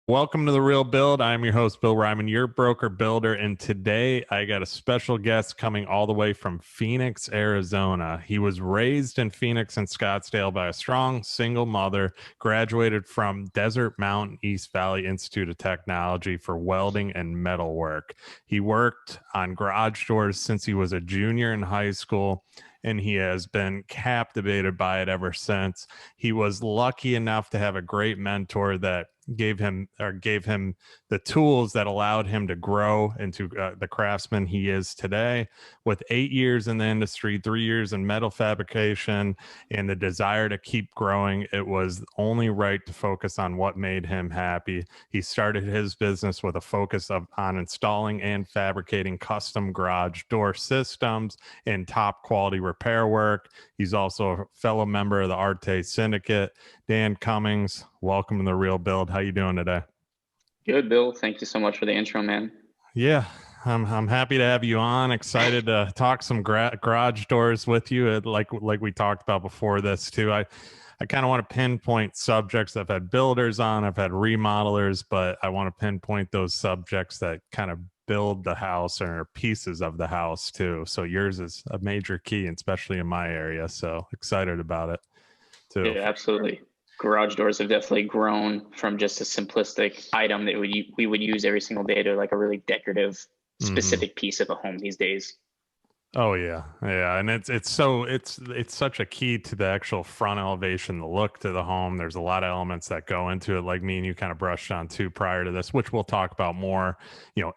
Welcome to The Real Build. I'm your host, Bill Ryman, your broker builder. And today I got a special guest coming all the way from Phoenix, Arizona. He was raised in Phoenix and Scottsdale by a strong single mother, graduated from Desert Mountain East Valley Institute of Technology for welding and metalwork. He worked on garage doors since he was a junior in high school, and he has been captivated by it ever since. He was lucky enough to have a great mentor that gave him the tools that allowed him to grow into the craftsman he is today. With 8 years in the industry, 3 years in metal fabrication, and the desire to keep growing, it was only right to focus on what made him happy. He started his business with a focus on installing and fabricating custom garage door systems and top quality repair work. He's also a fellow member of the Arte Syndicate. Dan Cummings, welcome to The Real Build. How you doing today? Good, Bill. Thank you so much for the intro, man. Yeah, I'm happy to have you on. Excited to talk some garage doors with you. Like we talked about before this too. I kind of want to pinpoint subjects. I've had builders on, I've had remodelers, but I want to pinpoint those subjects that kind of build the house or pieces of the house too. So yours is a major key, especially in my area. So excited about it too. Yeah, absolutely. Garage doors have definitely grown from just a simplistic item that we would use every single day to like a really decorative, Mm-hmm. specific piece of a home these days. Oh yeah, and it's such a key to the actual front elevation, the look to the home. There's a lot of elements that go into it, like me and you kind of brushed on too prior to this, which we'll talk about more.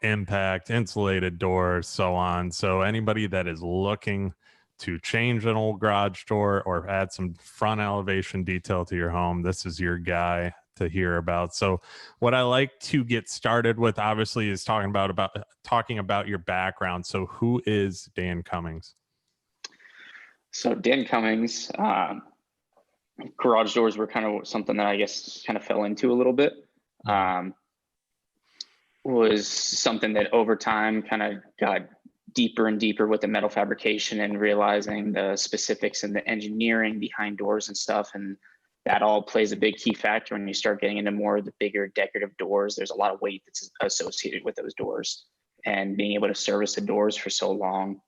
Impact, insulated doors, so on. So anybody that is looking to change an old garage door or add some front elevation detail to your home, this is your guy to hear about. So what I like to get started with obviously is talking about your background. So who is Dan Cummings? So Dan Cummings, garage doors were kind of something that I guess kind of fell into a little bit. Um, was something that over time kind of got deeper and deeper with the metal fabrication and realizing the specifics and the engineering behind doors and stuff. And that all plays a big key factor when you start getting into more of the bigger decorative doors. There's a lot of weight that's associated with those doors, and being able to service the doors for so long,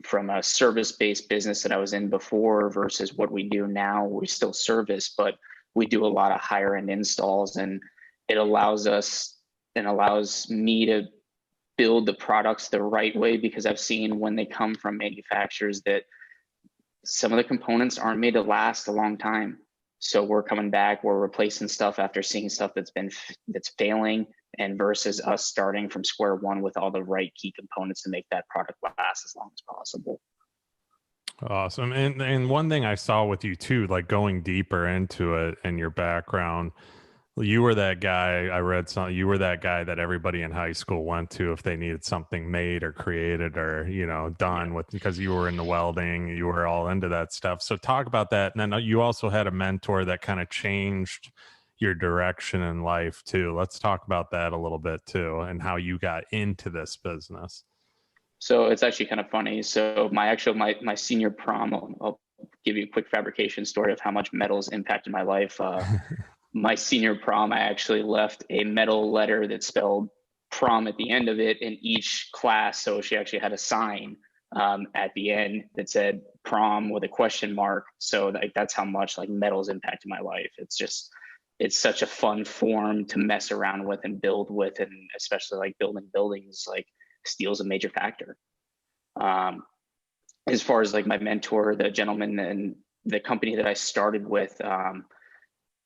from a service-based business that I was in before versus what we do now. We still service, but we do a lot of higher end installs, and it allows us and allows me to build the products the right way, because I've seen when they come from manufacturers that some of the components aren't made to last a long time. So we're coming back, we're replacing stuff after seeing stuff that's failing, and versus us starting from square one with all the right key components to make that product last as long as possible. Awesome. And one thing I saw with you too, like going deeper into it and your background, you were that guy. I read something. You were that guy that everybody in high school went to if they needed something made or created or Yeah. done with, because you were into welding. You were all into that stuff. So talk about that. And then you also had a mentor that kind of changed your direction in life too. Let's talk about that a little bit too, and how you got into this business. So it's actually kind of funny. So my senior prom, I'll give you a quick fabrication story of how much metal's impacted my life. My senior prom, I actually left a metal letter that spelled prom at the end of it in each class. So she actually had a sign at the end that said prom with a question mark. So like that's how much like metal's impacted my life. It's such a fun form to mess around with and build with, and especially like building buildings, like steel's a major factor. Um, as far as like my mentor, the gentleman and the company that I started with,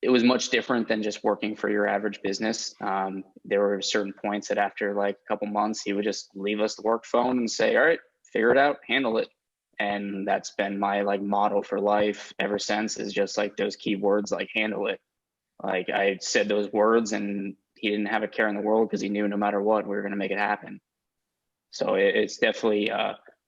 it was much different than just working for your average business. There were certain points that after like a couple months, he would just leave us the work phone and say, all right, figure it out, handle it. And that's been my like motto for life ever since, is just like those key words, like handle it. Like I said those words and he didn't have a care in the world, because he knew no matter what, we were going to make it happen. So it's definitely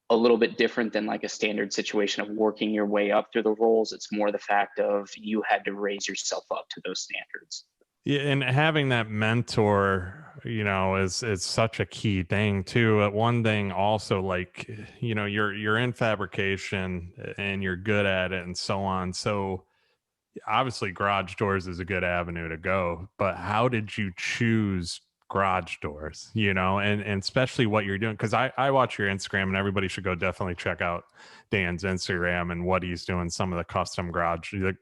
a little bit different than like a standard situation of working your way up through the roles. It's more the fact of you had to raise yourself up to those standards. Yeah, and having that mentor, is such a key thing too. One thing also, like, you're in fabrication and you're good at it and so on. So obviously garage doors is a good avenue to go, but how did you choose garage doors, and especially what you're doing? Because I watch your Instagram, and everybody should go definitely check out Dan's Instagram and what he's doing. Some of the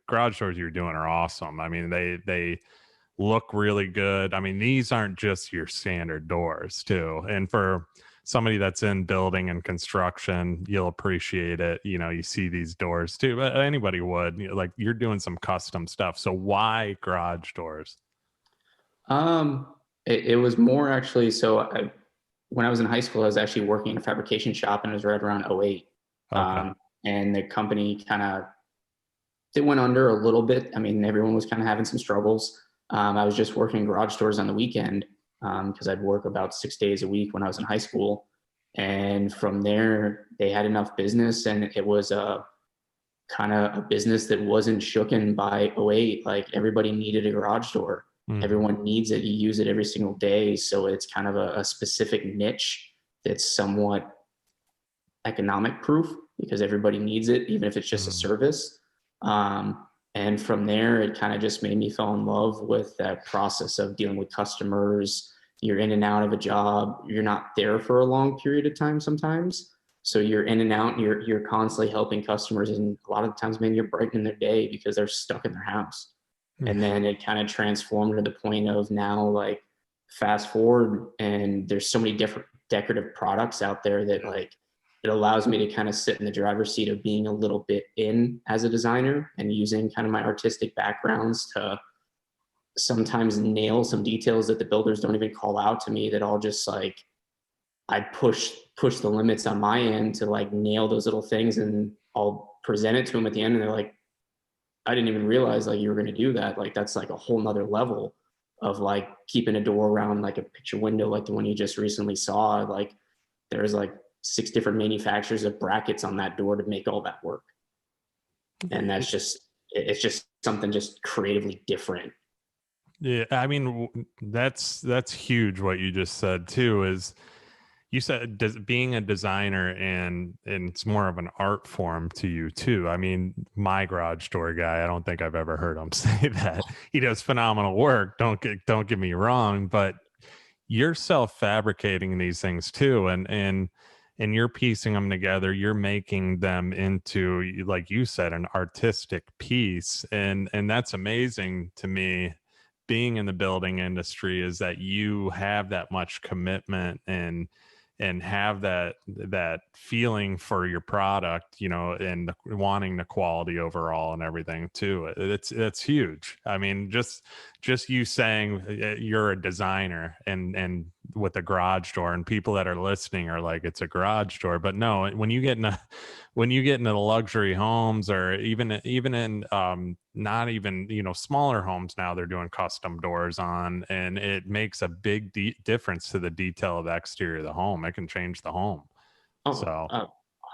garage doors you're doing are awesome. I mean, they look really good. I mean, these aren't just your standard doors too. And for somebody that's in building and construction, you'll appreciate it. You see these doors too, but anybody would. Like, you're doing some custom stuff. So why garage doors? It was more actually, when I was in high school, I was actually working in a fabrication shop, and it was right around '08. Okay. And the company it went under a little bit. I mean, everyone was kind of having some struggles. I was just working garage doors on the weekend, because I'd work about 6 days a week when I was in high school. And from there, they had enough business, and it was kind of a business that wasn't shooken by '08. Like, everybody needed a garage door. Everyone needs it. You use it every single day. So it's kind of a specific niche that's somewhat economic proof, because everybody needs it, even if it's just a service. And from there, it kind of just made me fall in love with that process of dealing with customers. You're in and out of a job. You're not there for a long period of time sometimes. So you're in and out, and you're constantly helping customers. And a lot of the times, man, you're brightening their day because they're stuck in their house. And then it kind of transformed to the point of now, like, fast forward, and there's so many different decorative products out there that, like, it allows me to kind of sit in the driver's seat of being a little bit in as a designer, and using kind of my artistic backgrounds to sometimes nail some details that the builders don't even call out to me, that I'll just, like, I push the limits on my end to, like, nail those little things, and I'll present it to them at the end, and they're like, I didn't even realize, like, you were going to do that. Like, that's like a whole nother level of, like, keeping a door around, like a picture window, like the one you just recently saw. Like, there's like 6 different manufacturers of brackets on that door to make all that work. And it's just something just creatively different. Yeah, I mean, that's huge what you just said too. Is you said being a designer, and it's more of an art form to you too. I mean, my garage door guy, I don't think I've ever heard him say that. He does phenomenal work. Don't get me wrong, but you're self-fabricating these things too, and you're piecing them together. You're making them into, like you said, an artistic piece, and that's amazing to me. Being in the building industry is that you have that much commitment, and have that feeling for your product, and wanting the quality overall and everything too. It's huge. I mean, just you saying you're a designer, and with a garage door, and people that are listening are like, it's a garage door, but no, when you get into the luxury homes, or even in not even, smaller homes now, they're doing custom doors on, and it makes a big difference to the detail of the exterior of the home. It can change the home. Oh, So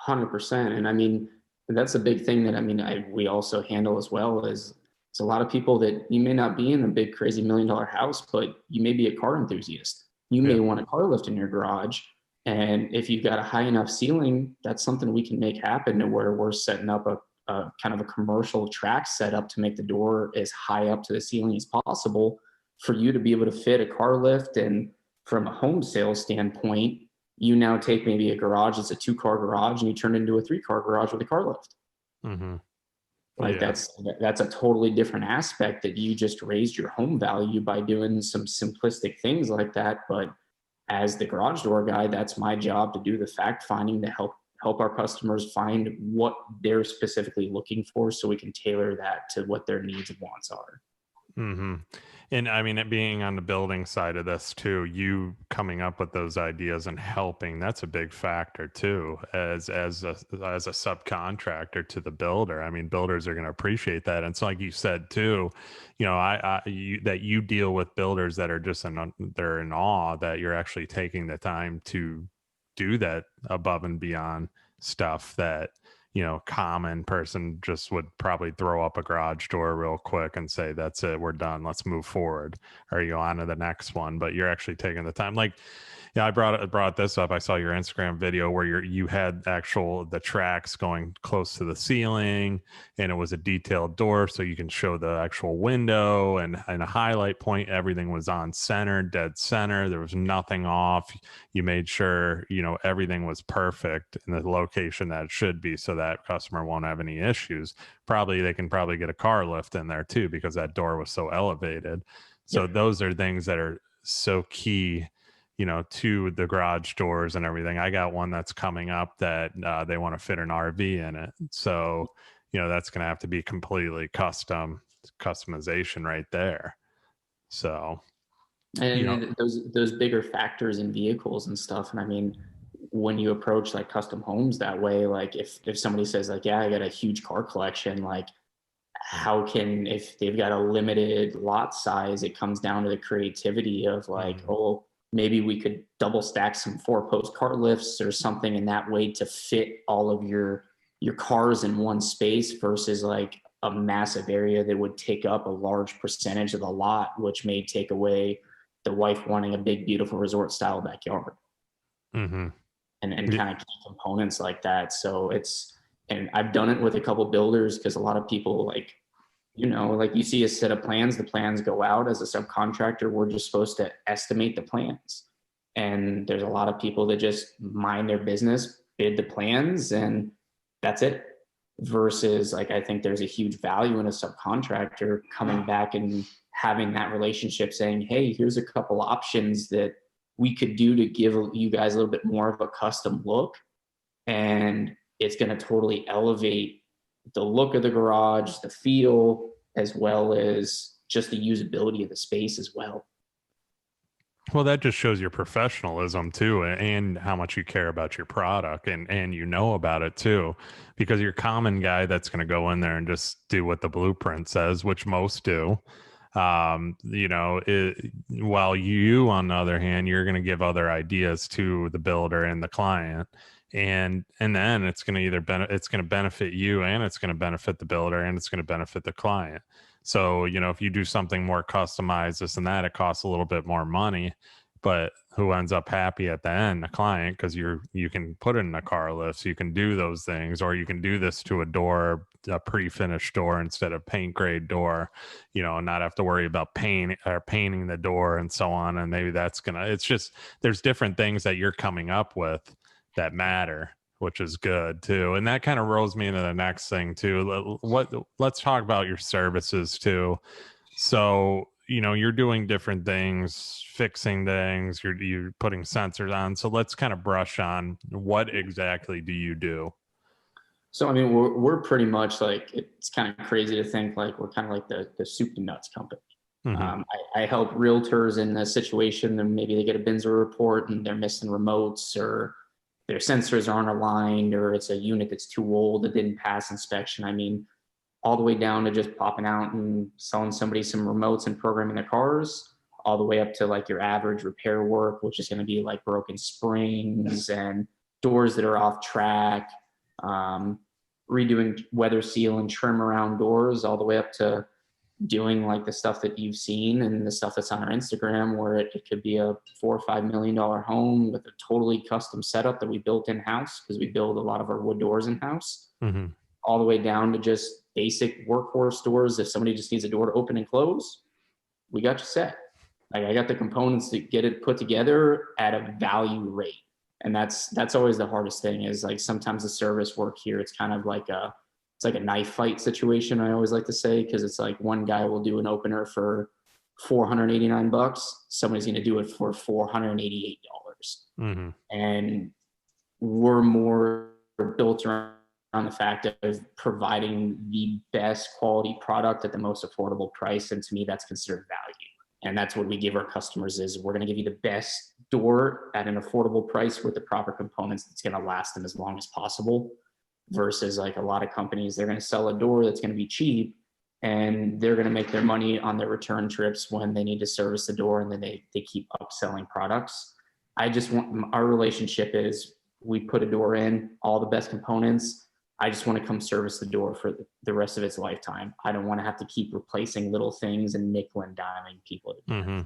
100%. And I mean, that's a big thing that, I mean, we also handle as well. Is it's a lot of people that you may not be in a big crazy $1 million house, but you may be a car enthusiast. You may yeah. want a car lift in your garage. And if you've got a high enough ceiling, that's something we can make happen, to where we're setting up a kind of a commercial track setup to make the door as high up to the ceiling as possible, for you to be able to fit a car lift. And from a home sales standpoint, you now take maybe a garage, it's a 2-car garage, and you turn it into a 3-car garage with a car lift. Mm-hmm. Like, Yeah. that's a totally different aspect, that you just raised your home value by doing some simplistic things like that. But as the garage door guy, that's my job, to do the fact finding, to help our customers find what they're specifically looking for, so we can tailor that to what their needs and wants are. Mm-hmm. And I mean, it being on the building side of this too, you coming up with those ideas and helping, that's a big factor too, as a subcontractor to the builder. I mean, builders are going to appreciate that. And so, like you said too, that you deal with builders that are just they're in awe that you're actually taking the time to do that above and beyond stuff that common person just would probably throw up a garage door real quick and say, that's it, we're done, let's move forward, or on to the next one. But you're actually taking the time. Like, Yeah, I brought this up. I saw your Instagram video where you had the tracks going close to the ceiling, and it was a detailed door, so you can show the actual window and a highlight point. Everything was on center, dead center. There was nothing off. You made sure everything was perfect in the location that it should be, so that customer won't have any issues. They can probably get a car lift in there too because that door was so elevated. So those are things that are so key, to the garage doors and everything. I got one that's coming up that they want to fit an RV in it. So, that's going to have to be completely customization right there. So, And those bigger factors in vehicles and stuff. And I mean, when you approach like custom homes that way, like if somebody says like, yeah, I got a huge car collection, like if they've got a limited lot size, it comes down to the creativity of like, oh, maybe we could double stack some 4-post car lifts or something in that way to fit all of your cars in one space versus like a massive area that would take up a large percentage of the lot, which may take away the wife wanting a big, beautiful resort style backyard. Mm-hmm. And kind of key components like that. So and I've done it with a couple builders because a lot of people like you see a set of plans, the plans go out. As a subcontractor, we're just supposed to estimate the plans. And there's a lot of people that just mind their business, bid the plans, and that's it. Versus like, I think there's a huge value in a subcontractor coming back and having that relationship saying, hey, here's a couple options that we could do to give you guys a little bit more of a custom look. And it's going to totally elevate the look of the garage, the feel, as well as just the usability of the space as well. Well, that just shows your professionalism too, and how much you care about your product and about it too, because your common guy that's going to go in there and just do what the blueprint says, which most do. While you, on the other hand, you're going to give other ideas to the builder and the client. And then it's going to it's going to benefit you, and it's going to benefit the builder, and it's going to benefit the client. So, if you do something more customized, this and that, it costs a little bit more money, but who ends up happy at the end? The client, because you can put it in a car lift, so you can do those things, or you can do this to a pre-finished door instead of paint grade door, and not have to worry about painting the door and so on. And maybe it's just, there's different things that you're coming up with that matter, which is good too. And that kind of rolls me into the next thing too. Let's talk about your services too. So, you're doing different things, fixing things, you're putting sensors on. So let's kind of brush on what exactly do you do? So, I mean, we're pretty much like, it's kind of crazy to think like we're kind of like the soup to nuts company. Mm-hmm. I help realtors in a situation, and maybe they get a Binzer report and they're missing remotes, or their sensors aren't aligned, or it's a unit that's too old that didn't pass inspection. I mean, all the way down to just popping out and selling somebody some remotes and programming their cars, all the way up to like your average repair work, which is going to be like broken springs and doors that are off track, redoing weather seal and trim around doors, all the way up to doing like the stuff that you've seen and the stuff that's on our Instagram, where it could be a $4 or $5 million home with a totally custom setup that we built in-house, because we build a lot of our wood doors in-house, mm-hmm. all the way down to just basic workhorse doors. If somebody just needs a door to open and close, we got you set. Like, I got the components to get it put together at a value rate. And that's always the hardest thing, is like sometimes the service work here, it's kind of like it's like a knife fight situation, I always like to say, because it's like one guy will do an opener for $489. Somebody's going to do it for $488. Mm-hmm. And we're more built around the fact of providing the best quality product at the most affordable price. And to me, that's considered value. And that's what we give our customers, is we're going to give you the best door at an affordable price with the proper components that's going to last them as long as possible. Versus like a lot of companies, they're going to sell a door that's going to be cheap, and they're going to make their money on their return trips when they need to service the door, and then they keep upselling products. I just want, our relationship is, we put a door in, all the best components. I just want to come service the door for the rest of its lifetime. I don't want to have to keep replacing little things and nickel and diming people. Mm-hmm.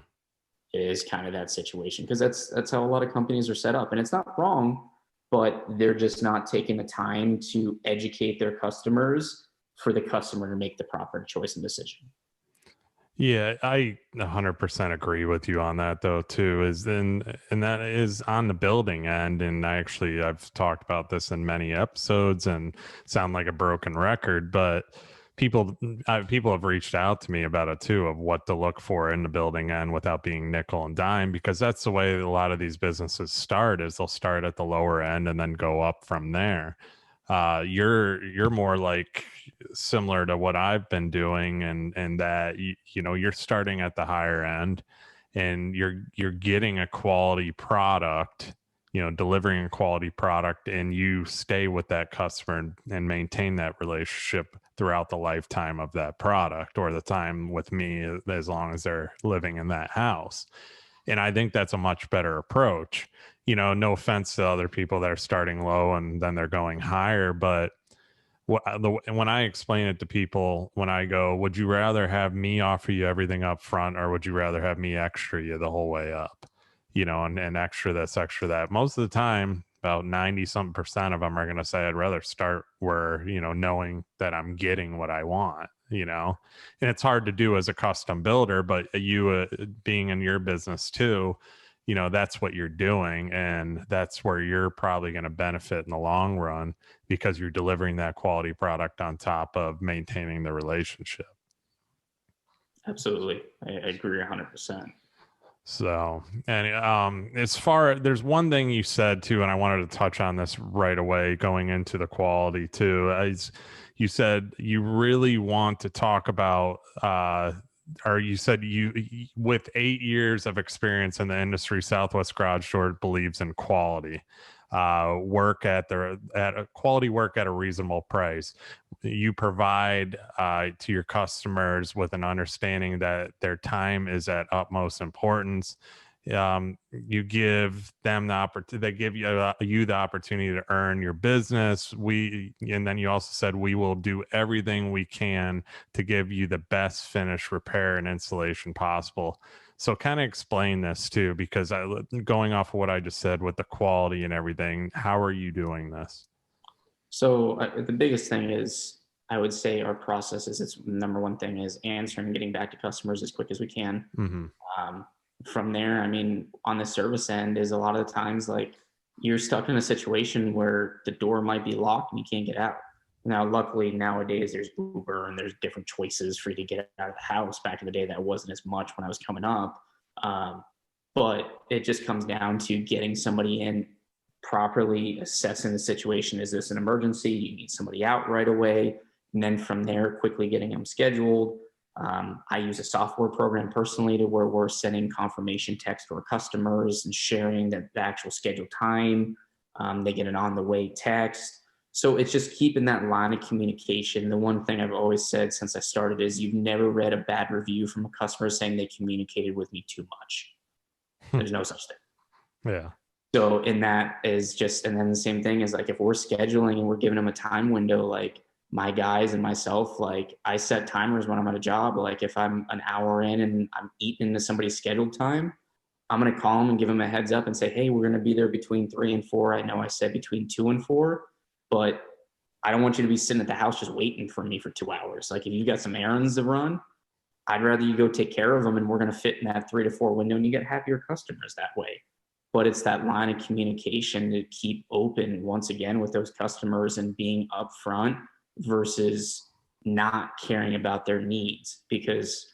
is kind of that situation, because that's how a lot of companies are set up, and it's not wrong, but they're just not taking the time to educate their customers for the customer to make the proper choice and decision. Yeah, I 100% agree with you on that though too. And that is on the building end. And I've talked about this in many episodes and sound like a broken record, but people have reached out to me about it too, of what to look for in the building end without being nickel and dime, because that's the way a lot of these businesses start. Is they'll start at the lower end and then go up from there. You're more like similar to what I've been doing, and that you know, you're starting at the higher end and you're getting a quality product, you know, delivering a quality product, and you stay with that customer and maintain that relationship throughout the lifetime of that product, or the time with me, as long as they're living in that house. And I think that's a much better approach. You know, no offense to other people that are starting low and then they're going higher, but when I explain it to people, when I go, would you rather have me offer you everything up front, or would you rather have me extra you the whole way up? You know, and extra this, extra that. Most of the time, about 90 something percent of them are going to say, I'd rather start where, you know, knowing that I'm getting what I want, you know. And it's hard to do as a custom builder, but you being in your business too, you know, that's what you're doing, and that's where you're probably going to benefit in the long run, because you're delivering that quality product on top of maintaining the relationship. Absolutely. I agree 100%. So, and there's one thing you said too, and I wanted to touch on this right away going into the quality too. As you said, you really want to talk about, or you said with 8 years of experience in the industry, Southwest Garage Door believes in quality. Quality work at a reasonable price. You provide to your customers with an understanding that their time is at utmost importance. You give them the opportunity, they give you the opportunity to earn your business. And then you also said, we will do everything we can to give you the best finish, repair, and installation possible. So kind of explain this too, because going off of what I just said with the quality and everything, how are you doing this? So the biggest thing is, I would say our process is, its number one thing is answering and getting back to customers as quick as we can. Mm-hmm. From there, I mean, on the service end is a lot of the times like you're stuck in a situation where the door might be locked and you can't get out. Now, luckily nowadays there's Uber and there's different choices for you to get out of the house. Back in the day, that wasn't as much when I was coming up. But it just comes down to getting somebody in, properly assessing the situation. Is this an emergency? You need somebody out right away. And then from there, quickly getting them scheduled. I use a software program personally to where we're sending confirmation text to our customers and sharing the actual scheduled time. They get an on the way text. So it's just keeping that line of communication. The one thing I've always said since I started is, you've never read a bad review from a customer saying they communicated with me too much. There's no such thing. Yeah. So in that is just, and then the same thing is like, if we're scheduling and we're giving them a time window, like my guys and myself, like I set timers when I'm at a job. Like if I'm an hour in and I'm eating into somebody's scheduled time, I'm going to call them and give them a heads up and say, hey, we're going to be there between 3 and 4. I know I said between 2 and 4, but I don't want you to be sitting at the house just waiting for me for 2 hours. Like if you got some errands to run, I'd rather you go take care of them, and we're going to fit in that 3 to 4 window, and you get happier customers that way. But it's that line of communication to keep open once again with those customers and being upfront versus not caring about their needs. Because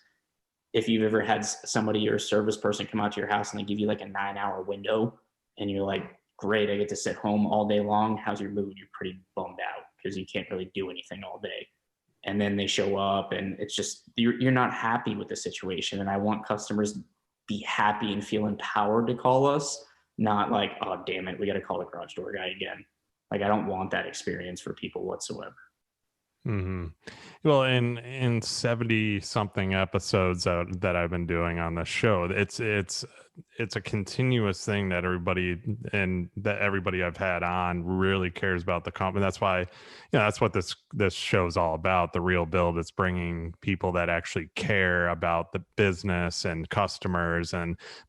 if you've ever had somebody or a service person come out to your house and they give you like a 9-hour window and you're like, great, I get to sit home all day long. How's your mood? You're pretty bummed out because you can't really do anything all day. And then they show up and it's just, you're not happy with the situation. And I want customers to be happy and feel empowered to call us, not like, oh, damn it, we got to call the garage door guy again. Like, I don't want that experience for people whatsoever. Hmm. Well, in 70 something episodes that I've been doing on the show, it's a continuous thing that everybody I've had on really cares about the company. That's why, that's what this show's all about. The Real Build. It's bringing people that actually care about the business and customers,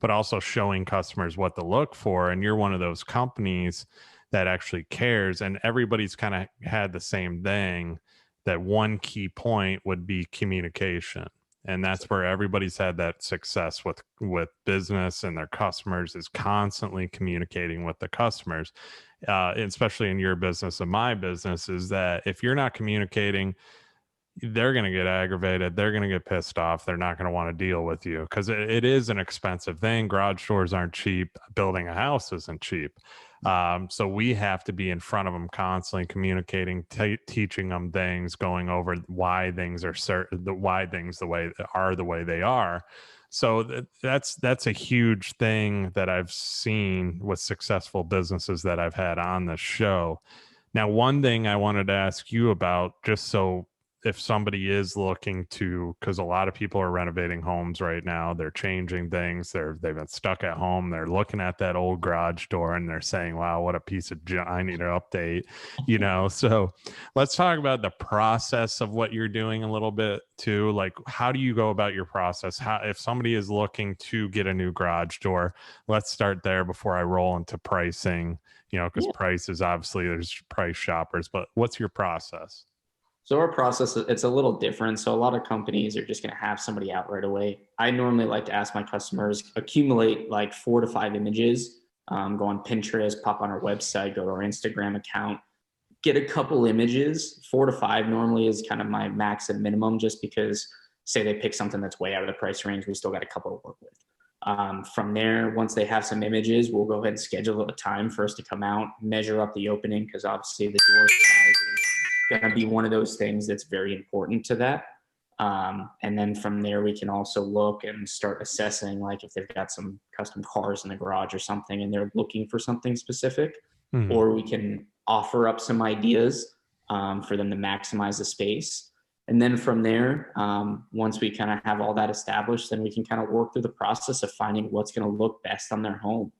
but also showing customers what to look for. And you're one of those companies that actually cares, and everybody's kind of had the same thing, that one key point would be communication. And that's where everybody's had that success with business and their customers, is constantly communicating with the customers, especially in your business and my business, is that if you're not communicating, they're going to get aggravated. They're going to get pissed off. They're not going to want to deal with you, because it is an expensive thing. Garage doors aren't cheap. Building a house isn't cheap. So we have to be in front of them constantly, communicating, teaching them things, going over why things are why things the way they are. So that's a huge thing that I've seen with successful businesses that I've had on the show. Now, one thing I wanted to ask you about, just so if somebody is looking to, because a lot of people are renovating homes right now, they're changing things, they've been stuck at home, they're looking at that old garage door and they're saying, wow, what a piece of I need to update, so let's talk about the process of what you're doing a little bit too. Like, how do you go about your process? If somebody is looking to get a new garage door, let's start there before I roll into pricing, because price is obviously, there's price shoppers, but what's your process? So our process, it's a little different. So a lot of companies are just going to have somebody out right away. I normally like to ask my customers, accumulate like 4 to 5 images, go on Pinterest, pop on our website, go to our Instagram account, get a couple images. 4 to 5 normally is kind of my max and minimum, just because say they pick something that's way out of the price range, we still got a couple to work with. From there, once they have some images, we'll go ahead and schedule a time for us to come out, measure up the opening, because obviously the door size is going to be one of those things that's very important to that. And then from there, we can also look and start assessing, like if they've got some custom cars in the garage or something and they're looking for something specific, or we can offer up some ideas for them to maximize the space. And then from there, once we kind of have all that established, then we can kind of work through the process of finding what's going to look best on their home.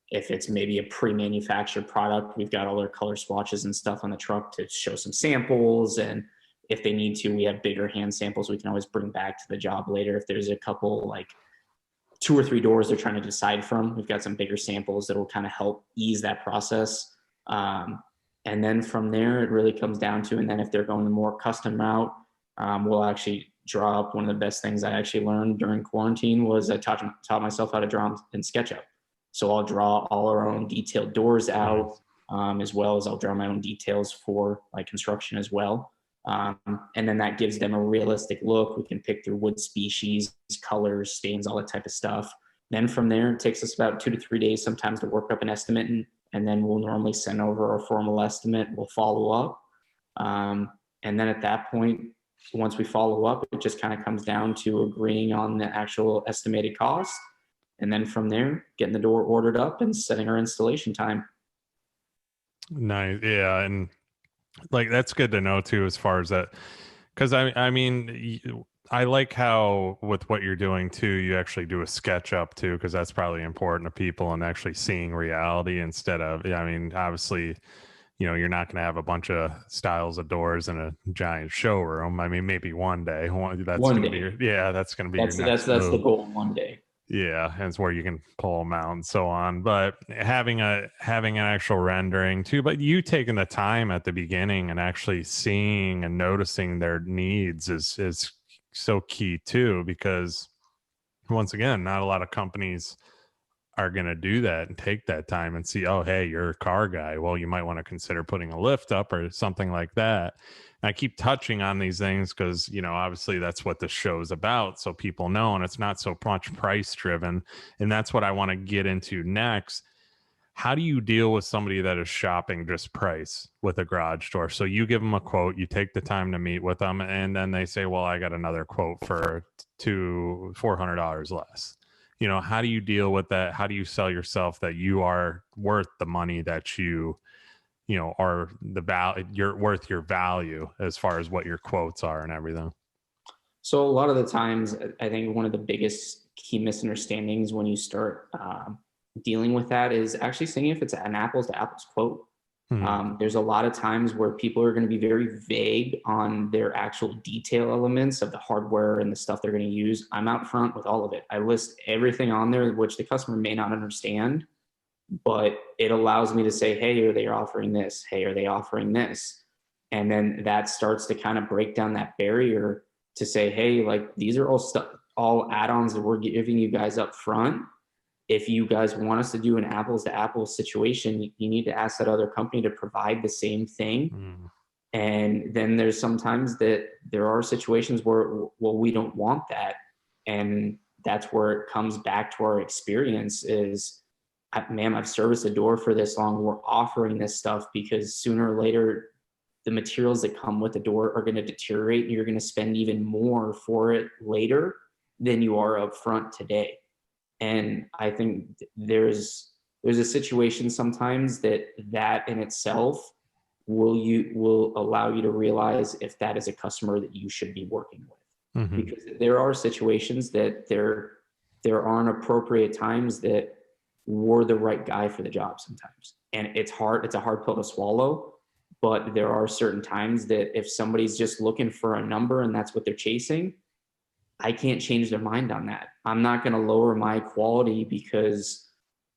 If it's maybe a pre-manufactured product, we've got all their color swatches and stuff on the truck to show some samples. And if they need to, we have bigger hand samples we can always bring back to the job later. If there's a couple, like 2 or 3 doors they're trying to decide from, we've got some bigger samples that will kind of help ease that process. And then from there, it really comes down to, and then if they're going the more custom route, we'll actually draw up. One of the best things I actually learned during quarantine was I taught myself how to draw in SketchUp. So I'll draw all our own detailed doors out, as well as I'll draw my own details for like construction as well. And then that gives them a realistic look. We can pick through wood species, colors, stains, all that type of stuff. Then from there, it takes us about 2 to 3 days sometimes to work up an estimate. And then we'll normally send over our formal estimate. We'll follow up. And then at that point, once we follow up, it just kind of comes down to agreeing on the actual estimated cost. And then from there, getting the door ordered up and setting our installation time. Nice. Yeah. And like, that's good to know too, as far as that. Cause I mean, I like how with what you're doing too, you actually do a SketchUp too, cause that's probably important to people, and actually seeing reality instead of, I mean, obviously, you're not going to have a bunch of styles of doors in a giant showroom. I mean, maybe one day that's going to be that's going to be your next that's move. the goal, one day. Yeah, and it's where you can pull them out and so on. But having an actual rendering too, but you taking the time at the beginning and actually seeing and noticing their needs is so key too, because once again, not a lot of companies are going to do that and take that time and see, oh, hey, you're a car guy. Well, you might want to consider putting a lift up or something like that. And I keep touching on these things because, obviously that's what the show's about. So people know, and it's not so much price driven. And that's what I want to get into next. How do you deal with somebody that is shopping just price with a garage door? So you give them a quote, you take the time to meet with them, and then they say, well, I got another quote for $400 less. How do you deal with that? How do you sell yourself that you are worth the money that you are the value, you're worth your value as far as what your quotes are and everything? So a lot of the times, I think one of the biggest key misunderstandings when you start dealing with that is actually saying if it's an apples to apples quote. There's a lot of times where people are going to be very vague on their actual detail elements of the hardware and the stuff they're going to use. I'm out front with all of it. I list everything on there, which the customer may not understand, but it allows me to say, hey, are they offering this? Hey, are they offering this? And then that starts to kind of break down that barrier to say, hey, like these are all stuff, all add-ons that we're giving you guys up front. If you guys want us to do an apples to apples situation, you need to ask that other company to provide the same thing. And then there's sometimes that there are situations where, well, we don't want that. And that's where it comes back to our experience is, ma'am, I've serviced a door for this long. We're offering this stuff because sooner or later, the materials that come with the door are going to deteriorate and you're going to spend even more for it later than you are up front today. And I think there's a situation sometimes that in itself will allow you to realize if that is a customer that you should be working with. Because there are situations that there aren't appropriate times that we're the right guy for the job sometimes. And it's a hard pill to swallow, but there are certain times that if somebody's just looking for a number and that's what they're chasing, I can't change their mind on that. I'm not going to lower my quality because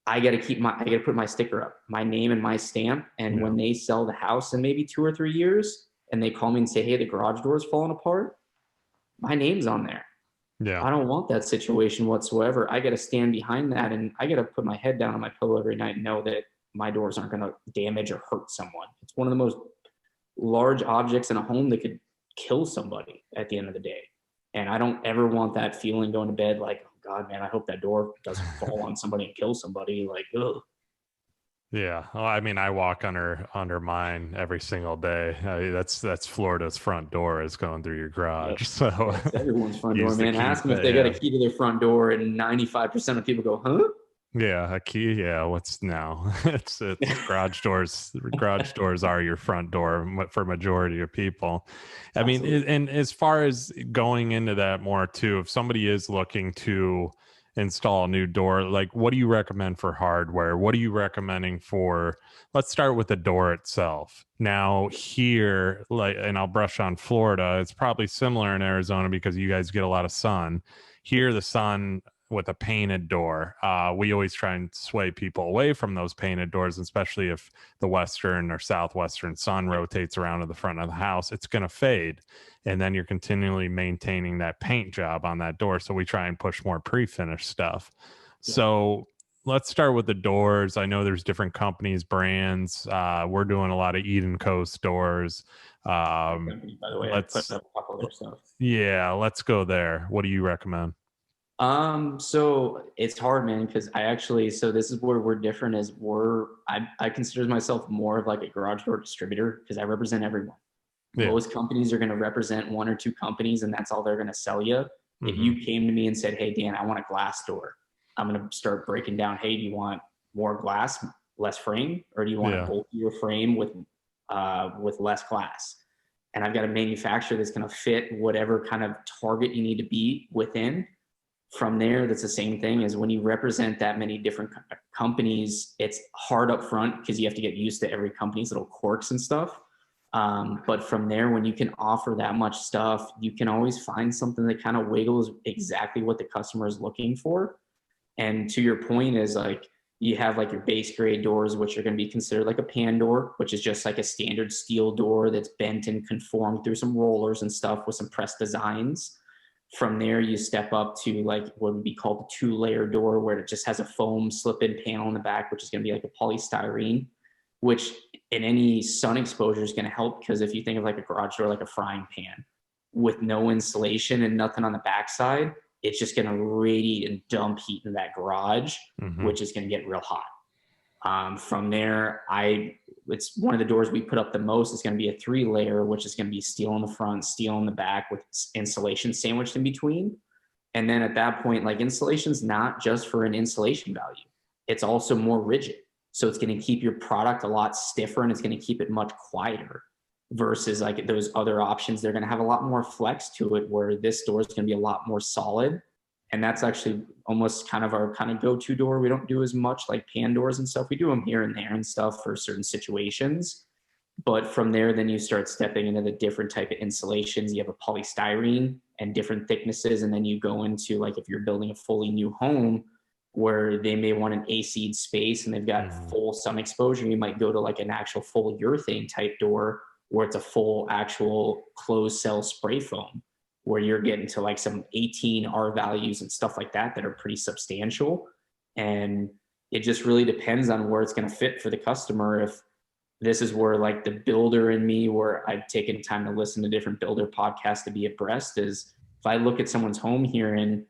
I got to put my sticker up, my name and my stamp. And when they sell the house in maybe 2 or 3 years and they call me and say, hey, the garage door is falling apart, my name's on there. Yeah. I don't want that situation whatsoever. I got to stand behind that and I got to put my head down on my pillow every night and know that my doors aren't going to damage or hurt someone. It's one of the most large objects in a home that could kill somebody at the end of the day. And I don't ever want that feeling going to bed like, oh God, man, I hope that door doesn't fall on somebody and kill somebody. Like, ugh. Yeah. Well, I mean, I walk under mine every single day. That's Florida's front door is going through your garage. So that's everyone's front door, man. Ask them if they got a key to their front door, and 95% of people go, huh? Yeah, a key. Yeah, what's now? It's garage doors. Garage doors are your front door for majority of people. I mean, and as far as going into that more too, if somebody is looking to install a new door, like what do you recommend for hardware? What are you recommending for? Let's start with the door itself. Now here, like, and I'll brush on Florida. It's probably similar in Arizona because you guys get a lot of sun. Here, the sun with a painted door, we always try and sway people away from those painted doors, especially if the western or southwestern sun rotates around to the front of the house. It's going to fade, and then you're continually maintaining that paint job on that door. So we try and push more pre-finished stuff. So let's start with the doors. I know there's different companies, brands. We're doing a lot of Eden Coast doors. By the way, I put up a couple of their stuff. Yeah, let's go there. What do you recommend? So it's hard, man, because so this is where we're different is I consider myself more of like a garage door distributor because I represent everyone. Most companies are going to represent 1 or 2 companies and that's all they're going to sell you. If you came to me and said, hey, Dan, I want a glass door, I'm going to start breaking down, hey, do you want more glass, less frame, or do you want a bulkier frame with less glass? And I've got a manufacturer that's going to fit whatever kind of target you need to be within. From there, that's the same thing as when you represent that many different companies, it's hard up front because you have to get used to every company's little quirks and stuff. But from there, when you can offer that much stuff, you can always find something that kind of wiggles exactly what the customer is looking for. And to your point is like, you have like your base grade doors, which are going to be considered like a pan door, which is just like a standard steel door that's bent and conformed through some rollers and stuff with some pressed designs. From there, you step up to like what would be called a 2-layer door where it just has a foam slip-in panel in the back, which is going to be like a polystyrene, which in any sun exposure is going to help because if you think of like a garage door, like a frying pan with no insulation and nothing on the backside, it's just going to radiate and dump heat in that garage, which is going to get real hot. From there, it's one of the doors we put up the most. It's going to be a 3-layer, which is going to be steel in the front, steel in the back with insulation sandwiched in between. And then at that point, like insulation's not just for an insulation value. It's also more rigid. So it's going to keep your product a lot stiffer, and it's going to keep it much quieter versus like those other options. They're going to have a lot more flex to it, where this door is going to be a lot more solid. And that's actually almost kind of our kind of go-to door. We don't do as much like pan doors and stuff. We do them here and there and stuff for certain situations. But from there, then you start stepping into the different type of insulations. You have a polystyrene and different thicknesses. And then you go into like, if you're building a fully new home where they may want an AC space and they've got full sun exposure, you might go to like an actual full urethane type door where it's a full actual closed cell spray foam, where you're getting to like some 18 R values and stuff like that are pretty substantial. And it just really depends on where it's going to fit for the customer. If this is where like the builder in me, where I've taken time to listen to different builder podcasts to be abreast, is if I look at someone's home here and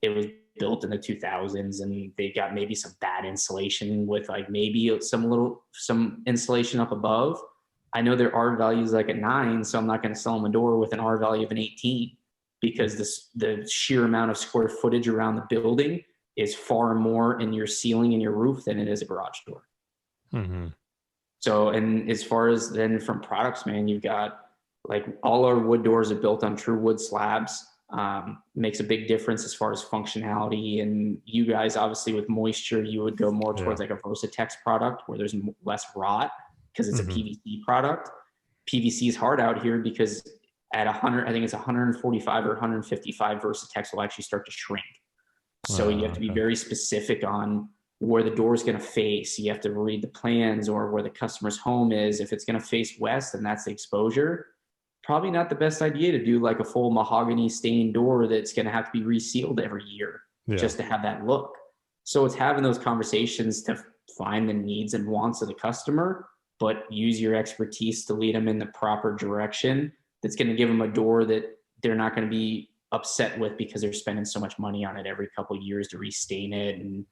it was built in the 2000s and they got maybe some bad insulation with like maybe some insulation up above, I know their R value is like a 9, so I'm not going to sell them a door with an R value of an 18, because the sheer amount of square footage around the building is far more in your ceiling and your roof than it is a garage door. Mm-hmm. So, and as far as then from products, man, you've got like all our wood doors are built on true wood slabs. Makes a big difference as far as functionality. And you guys, obviously with moisture, you would go more towards like a Versatex product where there's less rot, because it's a PVC product. PVC is hard out here because at 100, I think it's 145 or 155, Versatex will actually start to shrink. So you have to be very specific on where the door is going to face. You have to read the plans or where the customer's home is. If it's going to face west and that's the exposure, probably not the best idea to do like a full mahogany stained door that's going to have to be resealed every year just to have that look. So it's having those conversations to find the needs and wants of the customer, but use your expertise to lead them in the proper direction that's going to give them a door that they're not going to be upset with because they're spending so much money on it every couple of years to restain it and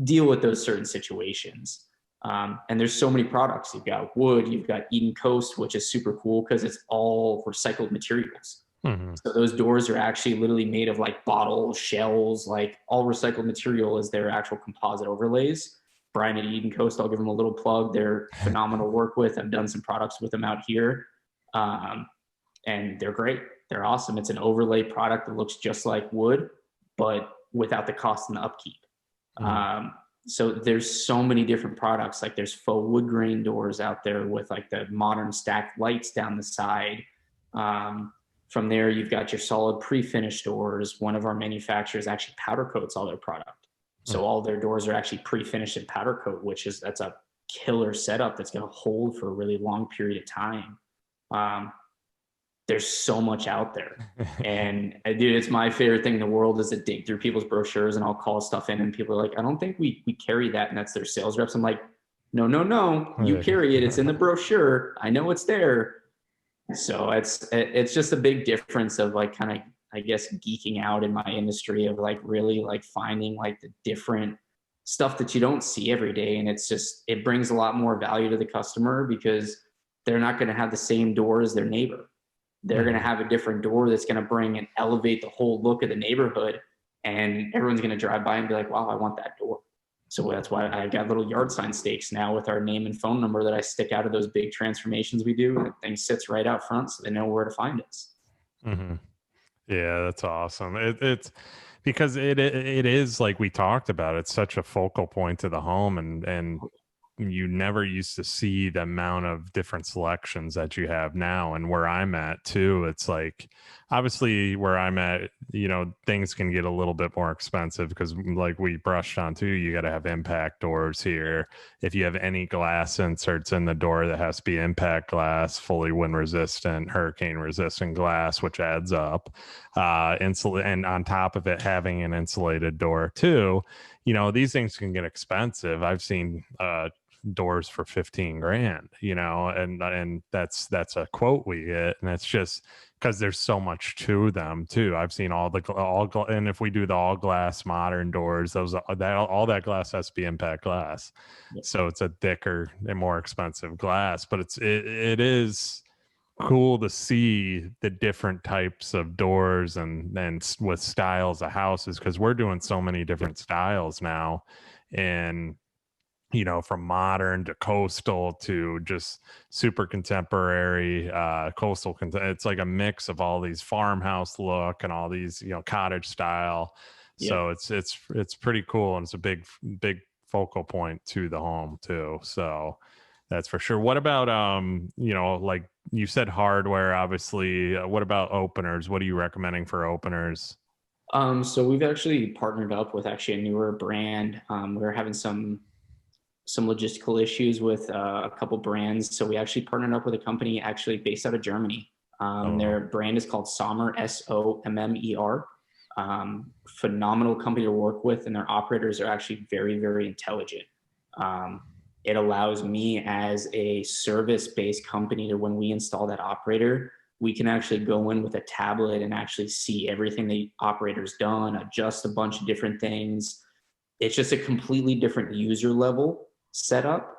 deal with those certain situations. And there's so many products. You've got wood, you've got Eden Coast, which is super cool because it's all recycled materials. Mm-hmm. So those doors are actually literally made of like bottles, shells, like all recycled material is their actual composite overlays. Brian at Eden Coast, I'll give them a little plug. They're phenomenal to work with. I've done some products with them out here. And they're great. They're awesome. It's an overlay product that looks just like wood, but without the cost and the upkeep. Mm-hmm. So there's so many different products. Like there's faux wood grain doors out there with like the modern stacked lights down the side. From there, you've got your solid pre-finished doors. One of our manufacturers actually powder coats all their product. So all their doors are actually pre-finished in powder coat, that's a killer setup that's going to hold for a really long period of time. There's so much out there. And dude, it's my favorite thing in the world is to dig through people's brochures, and I'll call stuff in and people are like, I don't think we carry that. And that's their sales reps. I'm like, no, you carry it. It's in the brochure. I know it's there. So it's just a big difference of like kind of, I guess, geeking out in my industry of like really like finding like the different stuff that you don't see every day. And it brings a lot more value to the customer because they're not going to have the same door as their neighbor. They're going to have a different door that's going to bring and elevate the whole look of the neighborhood. And everyone's going to drive by and be like, wow, I want that door. So that's why I got little yard sign stakes now with our name and phone number that I stick out of those big transformations we do. And the thing sits right out front so they know where to find us. Mm-hmm. Yeah, that's awesome. It's because it is like we talked about, it's such a focal point to the home, and you never used to see the amount of different selections that you have now. And where I'm at too, it's like, obviously where I'm at, things can get a little bit more expensive because like we brushed on too, you got to have impact doors here. If you have any glass inserts in the door, that has to be impact glass, fully wind resistant, hurricane resistant glass, which adds up. And on top of it, having an insulated door too, these things can get expensive. I've seen, doors for 15 grand, and that's a quote we get, and it's just because there's so much to them too. I've seen and if we do the all glass modern doors, all that glass has to be impact glass. Yep. So it's a thicker and more expensive glass, but it is cool to see the different types of doors and with styles of houses, because we're doing so many different styles now. And from modern to coastal to just super contemporary, coastal. It's like a mix of all these farmhouse look and all these, cottage style. Yeah. So it's pretty cool. And it's a big focal point to the home too. So that's for sure. What about, like you said, hardware, obviously, what about openers? What are you recommending for openers? So we've actually partnered up with actually a newer brand. We're having some logistical issues with a couple brands. So we actually partnered up with a company actually based out of Germany. Their brand is called Sommer, Sommer. Phenomenal company to work with, and their operators are actually very, very intelligent. It allows me as a service-based company to, when we install that operator, we can actually go in with a tablet and actually see everything the operator's done, adjust a bunch of different things. It's just a completely different user level setup,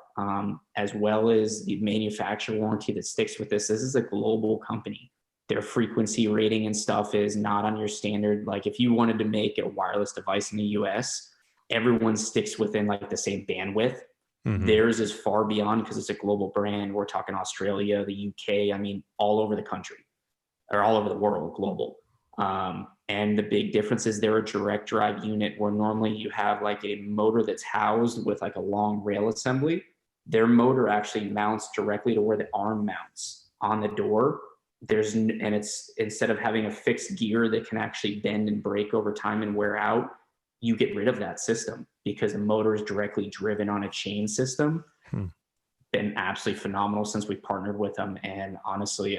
as well as the manufacturer warranty that sticks with this. This is a global company. Their frequency rating and stuff is not on your standard. Like if you wanted to make a wireless device in the US, everyone sticks within like the same bandwidth. Mm-hmm. Theirs is far beyond, because it's a global brand. We're talking Australia, the UK, I mean, all over the country or all over the world, global. And the big difference is they're a direct drive unit, where normally you have like a motor that's housed with like a long rail assembly. Their motor actually mounts directly to where the arm mounts on the door. And it's, instead of having a fixed gear that can actually bend and break over time and wear out, you get rid of that system because the motor is directly driven on a chain system. Been absolutely phenomenal since we partnered with them. And honestly,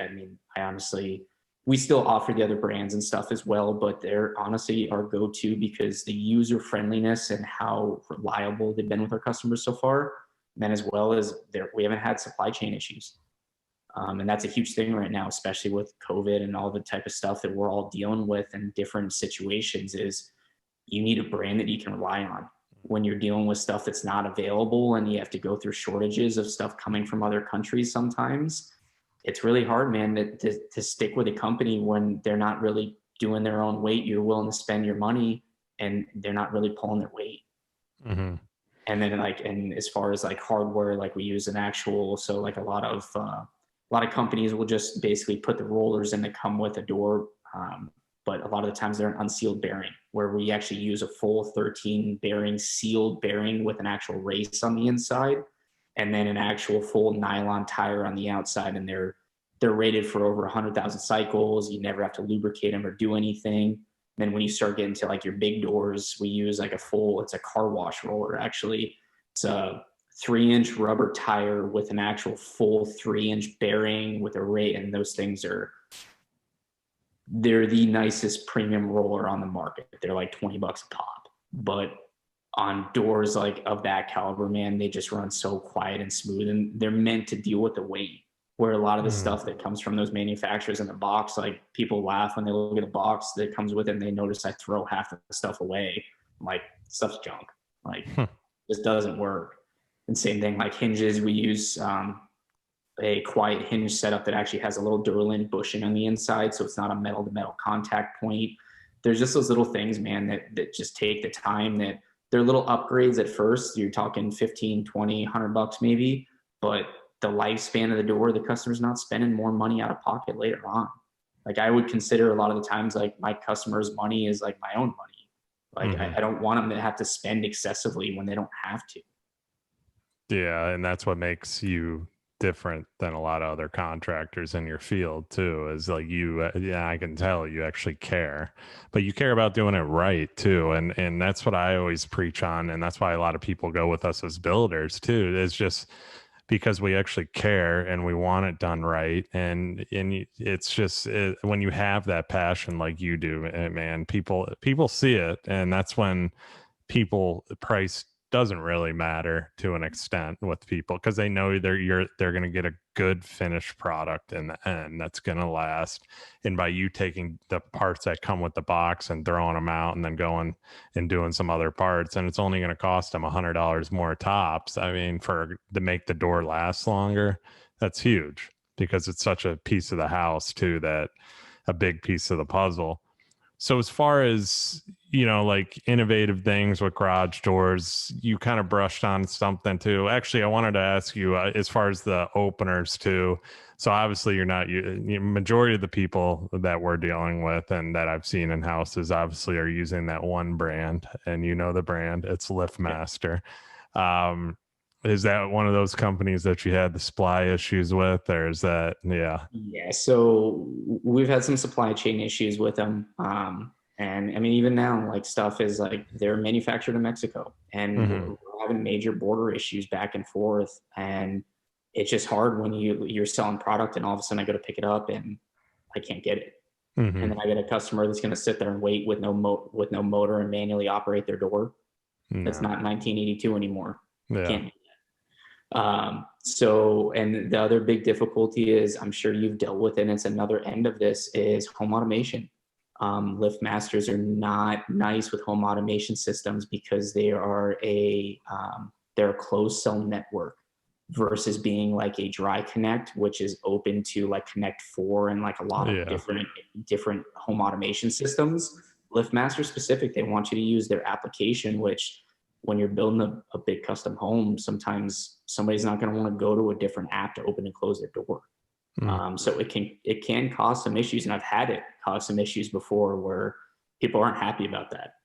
we still offer the other brands and stuff as well, but they're honestly our go-to because the user friendliness and how reliable they've been with our customers so far, and then as well as we haven't had supply chain issues. And that's a huge thing right now, especially with COVID and all the type of stuff that we're all dealing with in different situations. Is you need a brand that you can rely on when you're dealing with stuff that's not available and you have to go through shortages of stuff coming from other countries. Sometimes it's really hard, man, to stick with a company when they're not really doing their own weight. You're willing to spend your money and they're not really pulling their weight. Mm-hmm. And then and as far as like hardware, like we use an actual, so like a lot of companies will just basically put the rollers in that come with a door. But a lot of the times they're an unsealed bearing, where we actually use a full 13 bearing sealed bearing with an actual race on the inside, and then an actual full nylon tire on the outside. And they're rated for over 100,000 cycles. You never have to lubricate them or do anything. And then when you start getting to like your big doors, we use like it's a car wash roller. Actually, it's a 3-inch rubber tire with an actual full 3-inch bearing with a rate. And those things they're the nicest premium roller on the market. They're like $20 a pop, but on doors like of that caliber, man, they just run so quiet and smooth, and they're meant to deal with the weight. Where a lot of the stuff that comes from those manufacturers in the box, like people laugh when they look at the box that comes with it and they notice I throw half of the stuff away. I'm like, stuff's junk. Like this doesn't work. And same thing, like hinges, we use a quiet hinge setup that actually has a little Duralin bushing on the inside, so it's not a metal to metal contact point. There's just those little things, man, that just take the time. That they're little upgrades at first. You're talking 15, 20, $100 maybe, but the lifespan of the door, the customer's not spending more money out of pocket later on. Like I would consider a lot of the times like my customers' money is like my own money. Like I don't want them to have to spend excessively when they don't have to. Yeah, and that's what makes you different than a lot of other contractors in your field too, is like I can tell you actually care, but you care about doing it right too. And that's what I always preach on. And that's why a lot of people go with us as builders too, is just because we actually care and we want it done right. And it's just when you have that passion like you do, man, people see it. And that's when price doesn't really matter to an extent with people, because they know they're going to get a good finished product in the end that's going to last. And by you taking the parts that come with the box and throwing them out and then going and doing some other parts, and it's only going to cost them $100 more tops. I mean, to make the door last longer, that's huge, because it's such a piece of the house too, that a big piece of the puzzle. So as far as, you know, like innovative things with garage doors, you kind of brushed on something too. Actually, I wanted to ask you as far as the openers too. So obviously you're not, majority of the people that we're dealing with and that I've seen in houses obviously are using that one brand, and you know the brand, it's LiftMaster. Is that one of those companies that you had the supply issues with, or is that, yeah? Yeah, so we've had some supply chain issues with them. And I mean, even now, like stuff is like they're manufactured in Mexico, and we're having major border issues back and forth. And it's just hard when you're selling product and all of a sudden I go to pick it up and I can't get it. And then I get a customer that's going to sit there and wait with no motor and manually operate their door. No. That's not 1982 anymore. Yeah. Can't. So, and the other big difficulty is, I'm sure you've dealt with it, and it's another end of this, is home automation. LiftMasters are not nice with home automation systems because they are they're a closed cell network versus being like a dry connect, which is open to like Connect 4 and like a lot of different home automation systems. LiftMaster specific, they want you to use their application, which when you're building a big custom home, sometimes somebody's not going to want to go to a different app to open and close their door. So it can cause some issues, and I've had it cause some issues before where people aren't happy about that.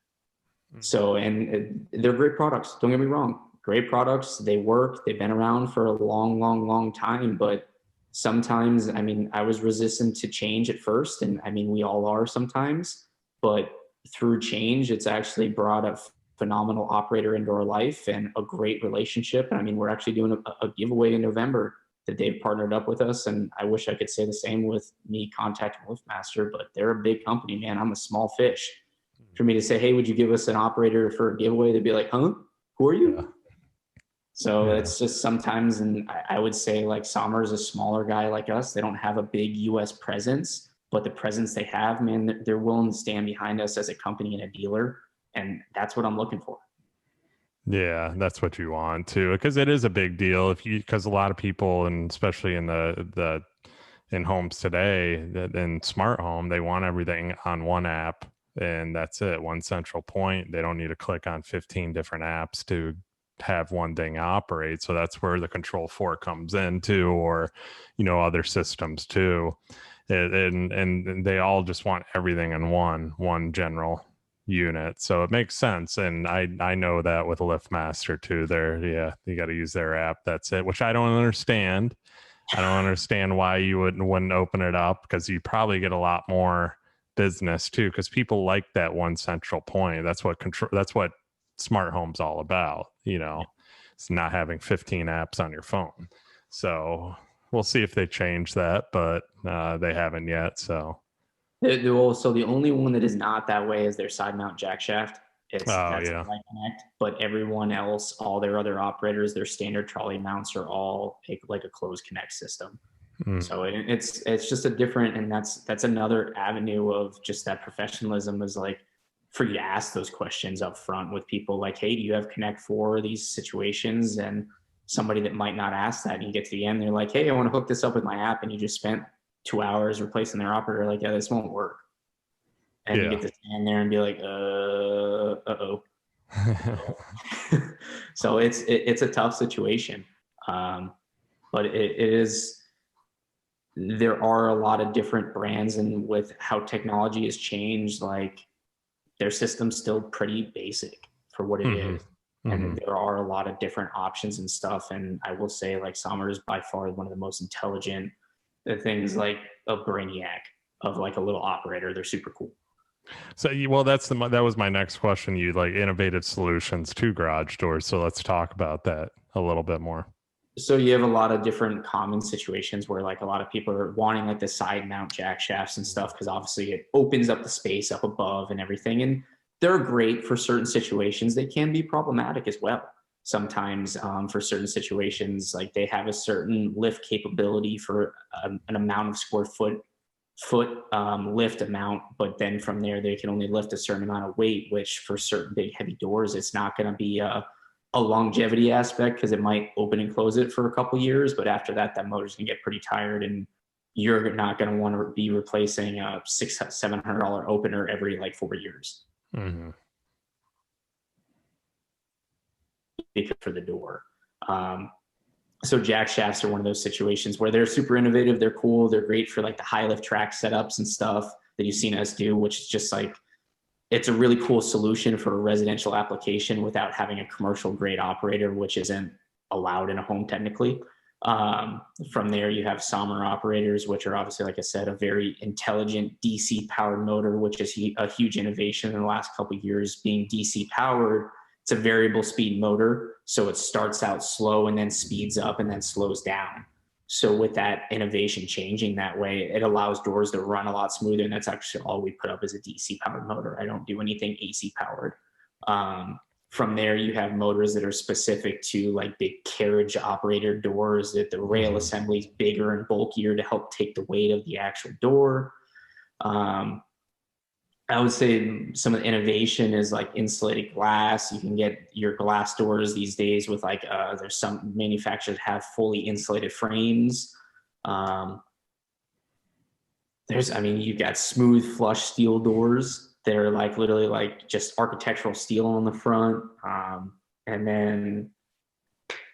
So, and they're great products. Don't get me wrong, great products. They work. They've been around for a long, long, long time. But sometimes, I mean, I was resistant to change at first, and I mean, we all are sometimes. But through change, it's actually brought a phenomenal operator into our life and a great relationship. And I mean, we're actually doing a giveaway in November that they've partnered up with us. And I wish I could say the same with me contacting LiftMaster, but they're a big company, man. I'm a small fish. For me to say, hey, would you give us an operator for a giveaway? They'd be like, huh? Who are you? Yeah. So it's just sometimes, and I would say like Sommer's a smaller guy like us. They don't have a big US presence, but the presence they have, man, they're willing to stand behind us as a company and a dealer. And that's what I'm looking for. Yeah, that's what you want too, because it is a big deal because a lot of people, and especially in in homes today, in smart home, they want everything on one app, and that's it, one central point. They don't need to click on 15 different apps to have one thing operate. So that's where the Control 4 comes in too, or other systems too, and they all just want everything in one general unit. So it makes sense. And I know that with LiftMaster too, you got to use their app. That's it, which I don't understand. I don't understand why you wouldn't open it up, because you probably get a lot more business too, because people like that one central point. That's what smart home's all about. It's not having 15 apps on your phone. So we'll see if they change that, but they haven't yet. So the only one that is not that way is their side mount jack shaft. That's Light Connect, but everyone else, all their other operators, their standard trolley mounts are all like a closed connect system. So it's just a different, and that's another avenue of just that professionalism, is like for you to ask those questions up front with people like, hey, do you have Connect for these situations? And somebody that might not ask that, and you get to the end, they're like, hey, I want to hook this up with my app, and you just spent 2 hours replacing their operator, like, yeah, this won't work. And you get to stand there and be like, uh-oh. So it's a tough situation. But it is, there are a lot of different brands, and with how technology has changed, like their system's still pretty basic for what it is. And there are a lot of different options and stuff. And I will say, like, Sommer is by far one of the most intelligent things, like a brainiac of like a little operator. They're super cool. So that was my next question. You like innovative solutions to garage doors. So let's talk about that a little bit more. So you have a lot of different common situations where like a lot of people are wanting like the side mount jack shafts and stuff, because obviously it opens up the space up above and everything. And they're great for certain situations. They can be problematic as well. Sometimes for certain situations, like they have a certain lift capability for an amount of square foot lift amount, but then from there they can only lift a certain amount of weight, which for certain big heavy doors, it's not going to be a longevity aspect, because it might open and close it for a couple years, but after that motor's gonna get pretty tired, and you're not going to want to be replacing a $600-700 opener every like 4 years. Mm-hmm. For the door. So jack shafts are one of those situations where they're super innovative. They're cool. They're great for like the high lift track setups and stuff that you've seen us do, which is just like, it's a really cool solution for a residential application without having a commercial grade operator, which isn't allowed in a home technically. From there, you have Sommer operators, which are obviously, like I said, a very intelligent DC powered motor, which is a huge innovation in the last couple of years. Being DC powered, it's a variable speed motor, so it starts out slow and then speeds up and then slows down. So with that innovation changing that way, it allows doors to run a lot smoother, and that's actually all we put up is a DC powered motor. I don't do anything AC powered. From there, you have motors that are specific to like big carriage operator doors, that the rail assembly is bigger and bulkier to help take the weight of the actual door. I would say some of the innovation is like insulated glass. You can get your glass doors these days with like, there's some manufacturers that have fully insulated frames. You've got smooth flush steel doors that are like literally like just architectural steel on the front. And then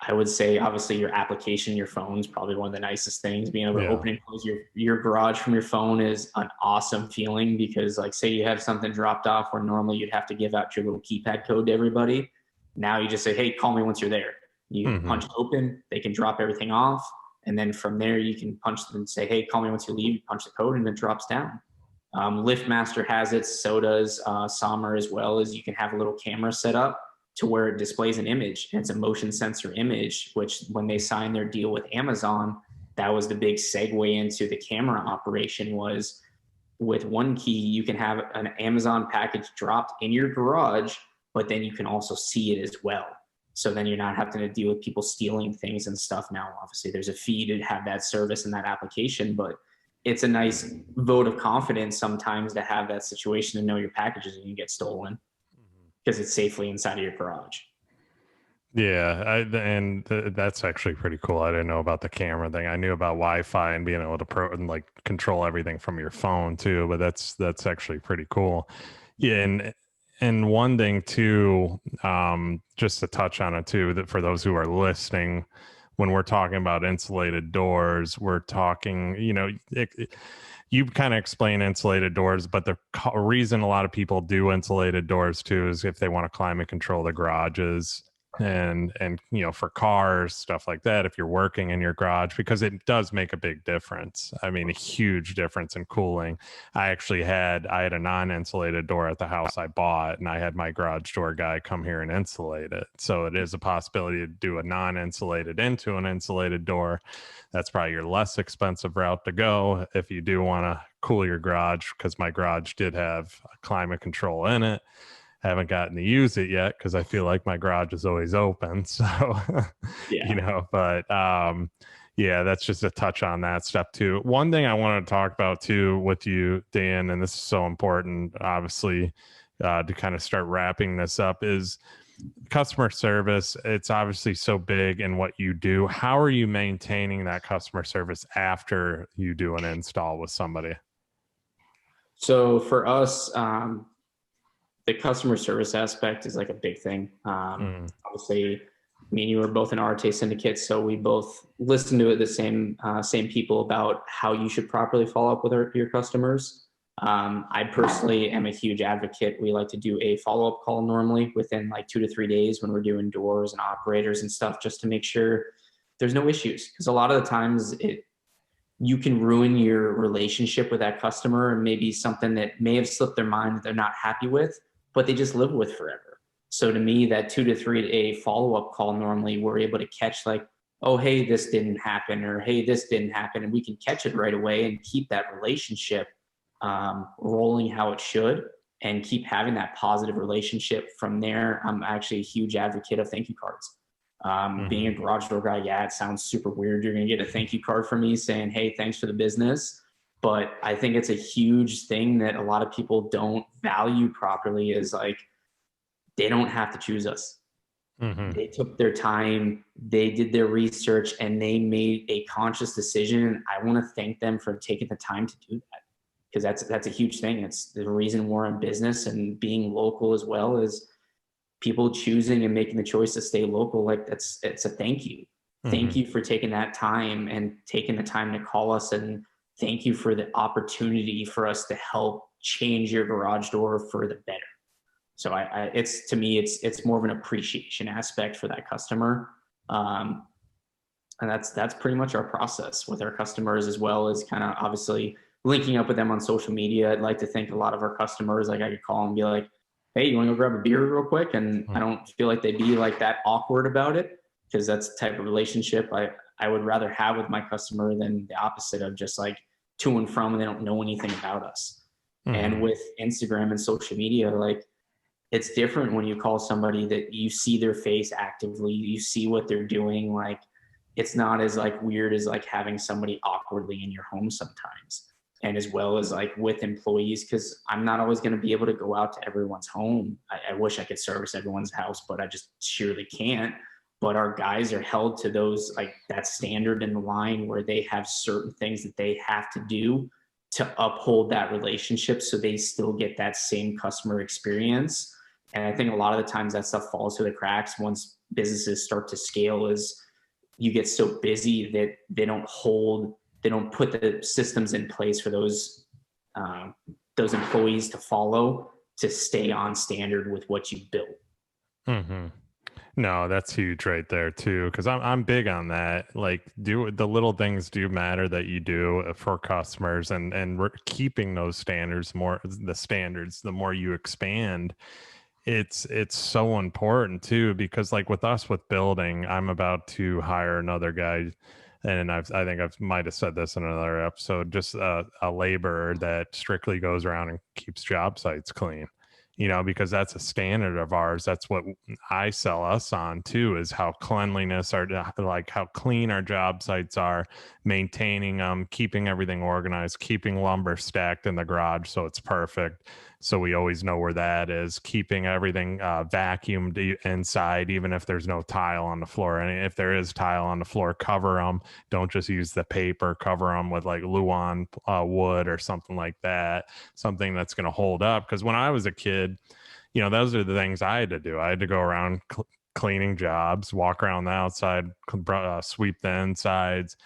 I would say obviously your application, your phone is probably one of the nicest things. Being able to open and close your garage from your phone is an awesome feeling, because like say you have something dropped off where normally you'd have to give out your little keypad code to everybody. Now you just say, hey, call me once you're there. You punch it open, they can drop everything off. And then from there you can punch them and say, hey, call me once you leave, you punch the code and it drops down. LiftMaster has it, so does Sommer, as well as you can have a little camera set up to where it displays an image, and it's a motion sensor image, which when they signed their deal with Amazon, that was the big segue into the camera operation. Was with one key, you can have an Amazon package dropped in your garage, but then you can also see it as well. So then you're not having to deal with people stealing things and stuff. Now, obviously there's a fee to have that service and that application, but it's a nice vote of confidence sometimes to have that situation and know your packages and you get stolen, because it's safely inside of your garage. Yeah, that's actually pretty cool. I didn't know about the camera thing. I knew about Wi-Fi and being able to control everything from your phone too, but that's actually pretty cool. Yeah, and one thing too, just to touch on it too, that for those who are listening, when we're talking about insulated doors, we're talking, you kind of explain insulated doors, but the reason a lot of people do insulated doors too is if they want to climate control the garages and for cars, stuff like that, if you're working in your garage, because it does make a big difference. I mean, a huge difference in cooling. I had a non-insulated door at the house I bought, and I had my garage door guy come here and insulate it. So it is a possibility to do a non-insulated into an insulated door. That's probably your less expensive route to go if you do want to cool your garage, because my garage did have climate control in it. Haven't gotten to use it yet because I feel like my garage is always open. So, that's just a touch on that stuff too. One thing I wanted to talk about too with you, Dan, and this is so important, obviously, to kind of start wrapping this up, is customer service. It's obviously so big in what you do. How are you maintaining that customer service after you do an install with somebody? So for us, the customer service aspect is like a big thing. Obviously, me and you are both in RTA syndicates, so we both listen to it, the same people, about how you should properly follow up with your customers. I personally am a huge advocate. We like to do a follow-up call normally within like 2 to 3 days when we're doing doors and operators and stuff, just to make sure there's no issues. Because a lot of the times you can ruin your relationship with that customer, and maybe something that may have slipped their mind that they're not happy with, but they just live with forever. So to me, that 2 to 3 day follow-up call, normally we're able to catch like, oh, hey, this didn't happen, or hey, this didn't happen. And we can catch it right away and keep that relationship rolling how it should, and keep having that positive relationship from there. I'm actually a huge advocate of thank you cards. Being a garage door guy, it sounds super weird. You're going to get a thank you card from me saying, hey, thanks for the business. But I think it's a huge thing that a lot of people don't value properly, is like, they don't have to choose us. They took their time, they did their research, and they made a conscious decision. And I want to thank them for taking the time to do that, because that's a huge thing. It's the reason we're in business, and being local as well as people choosing and making the choice to stay local. Like it's a thank you. Thank you for taking that time and taking the time to call us, and thank you for the opportunity for us to help change your garage door for the better. So it's, to me, it's more of an appreciation aspect for that customer. And that's pretty much our process with our customers, as well as kind of obviously linking up with them on social media. I'd like to think a lot of our customers, like I could call and be like, hey, you want to go grab a beer real quick? And I don't feel like they'd be like that awkward about it, because that's the type of relationship I would rather have with my customer than the opposite of just like to and from, and they don't know anything about us. And with Instagram and social media, like, it's different when you call somebody that you see their face actively, you see what they're doing. Like, it's not as like weird as like having somebody awkwardly in your home sometimes. And as well as like with employees, because I'm not always going to be able to go out to everyone's home. I wish I could service everyone's house, but I just surely can't. But our guys are held to those, like that standard in the line where they have certain things that they have to do to uphold that relationship, so they still get that same customer experience. And I think a lot of the times that stuff falls through the cracks once businesses start to scale, is you get so busy that they don't put the systems in place for those employees to follow, to stay on standard with what you built. No, that's huge right there too, because I'm big on that. Like, do the little things do matter that you do for customers, and we're keeping those standards the more you expand. It's so important too, because like with us with building, I'm about to hire another guy, and I think I might have said this in another episode, just a laborer that strictly goes around and keeps job sites clean, because that's a standard of ours. That's what I sell us on too, is how like how clean our job sites are, maintaining them, keeping everything organized, keeping lumber stacked in the garage so it's perfect, so we always know where that is, keeping everything vacuumed inside, even if there's no tile on the floor. And if there is tile on the floor, cover them. Don't just use the paper, cover them with like Luan wood or something like that, something that's going to hold up. Because when I was a kid, those are the things I had to do. I had to go around cleaning jobs, walk around the outside, sweep the insides,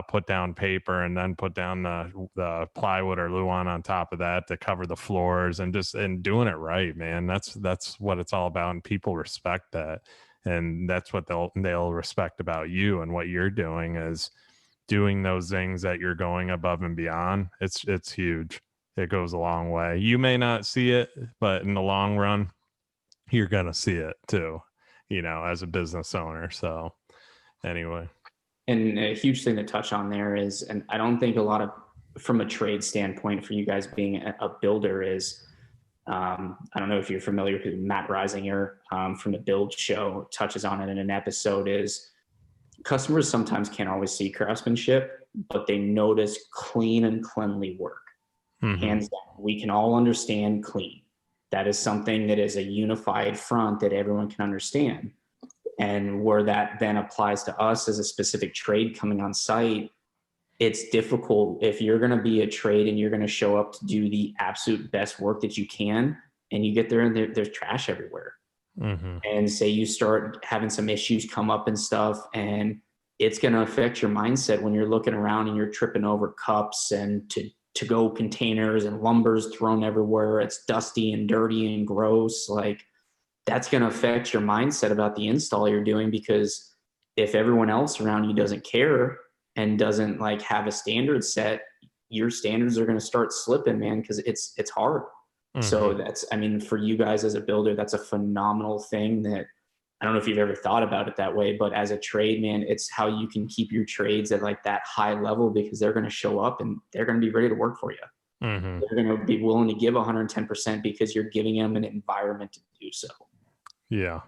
put down paper, and then put down the plywood or Luan on top of that to cover the floors, and doing it right, man. That's what it's all about, and people respect that, and that's what they'll respect about you and what you're doing, is doing those things that you're going above and beyond. It's huge. It goes a long way. You may not see it, but in the long run, you're gonna see it too, as a business owner. So anyway. And a huge thing to touch on there is, and I don't think a lot of, from a trade standpoint for you guys being a builder, is, I don't know if you're familiar with Matt Reisinger from the Build Show, touches on it in an episode, is customers sometimes can't always see craftsmanship, but they notice clean and cleanly work. Hands down. We can all understand clean. That is something that is a unified front that everyone can understand. And where that then applies to us as a specific trade coming on site, it's difficult if you're going to be a trade and you're going to show up to do the absolute best work that you can, and you get there and there's trash everywhere. And say you start having some issues come up and stuff, and it's going to affect your mindset when you're looking around and you're tripping over cups and to-go containers and lumber's thrown everywhere. It's dusty and dirty and gross. Like, that's going to affect your mindset about the install you're doing, because if everyone else around you doesn't care and doesn't like have a standard set, your standards are going to start slipping, man, because it's hard. So that's, I mean, for you guys as a builder, that's a phenomenal thing that I don't know if you've ever thought about it that way, but as a trade, man, it's how you can keep your trades at like that high level, because they're going to show up and they're going to be ready to work for you. They're going to be willing to give 110% because you're giving them an environment to do so. Yeah.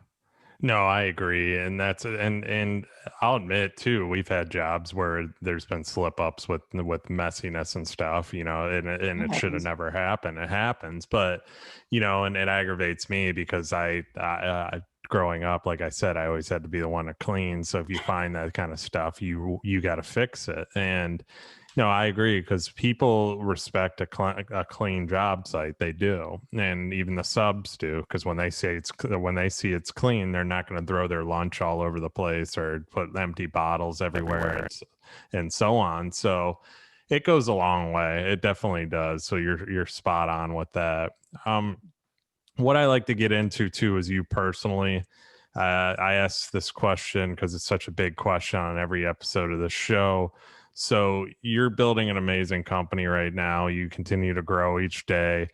No, I agree. And and I'll admit too, we've had jobs where there's been slip ups with messiness and stuff, and it should have never happened. It happens, but and it aggravates me because I growing up, like I said, I always had to be the one to clean. So if you find that kind of stuff, you got to fix it. And no, I agree, because people respect a clean job site. They do, and even the subs do, because when they see it's clean, they're not going to throw their lunch all over the place or put empty bottles everywhere, and so on. So it goes a long way. It definitely does. So you're spot on with that. What I like to get into too is you personally. I ask this question because it's such a big question on every episode of the show. So you're building an amazing company right now. You continue to grow each day.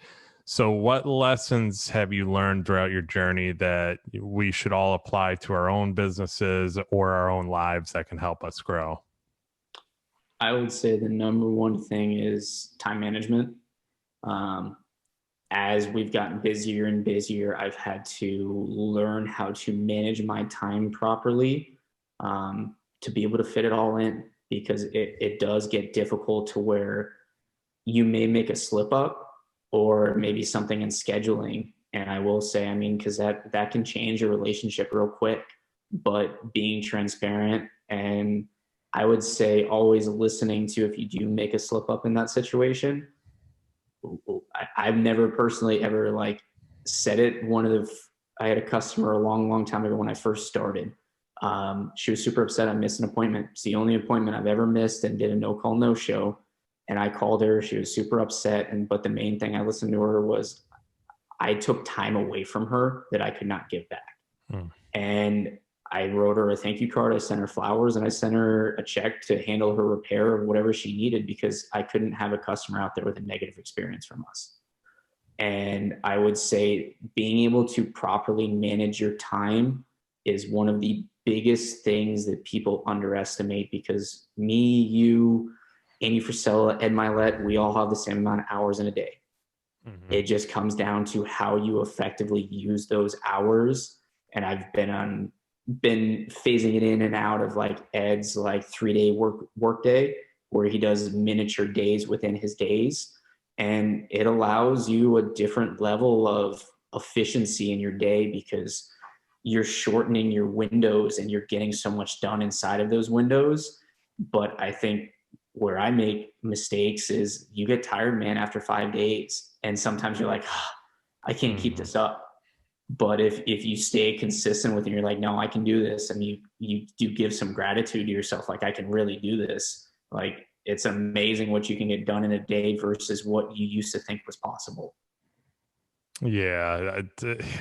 So what lessons have you learned throughout your journey that we should all apply to our own businesses or our own lives that can help us grow? I would say the number one thing is time management. As we've gotten busier and busier, I've had to learn how to manage my time properly, to be able to fit it all in, because it does get difficult to where you may make a slip up or maybe something in scheduling. And I will say, I mean, because that can change a relationship real quick, but being transparent, and I would say always listening to, if you do make a slip up in that situation. I've never personally ever like said it. I had a customer a long time ago when I first started. She was super upset I missed an appointment. It's the only appointment I've ever missed, and did a no call, no show. And I called her. She was super upset. But the main thing I listened to her was I took time away from her that I could not give back. And I wrote her a thank you card. I sent her flowers, and I sent her a check to handle her repair of whatever she needed, because I couldn't have a customer out there with a negative experience from us. And I would say being able to properly manage your time is one of the biggest things that people underestimate, because me, you, Andy Frisella, Ed Milet, we all have the same amount of hours in a day. Mm-hmm. It just comes down to how you effectively use those hours. And I've been phasing it in and out of like Ed's like 3-day work day, where he does miniature days within his days. And it allows you a different level of efficiency in your day, because you're shortening your windows and you're getting so much done inside of those windows. But I think where I make mistakes is you get tired, man, after 5 days. And sometimes you're like, I can't keep this up. But if you stay consistent with it, you're like, no, I can do this. And you do give some gratitude to yourself. Like, I can really do this. Like, it's amazing what you can get done in a day versus what you used to think was possible. Yeah,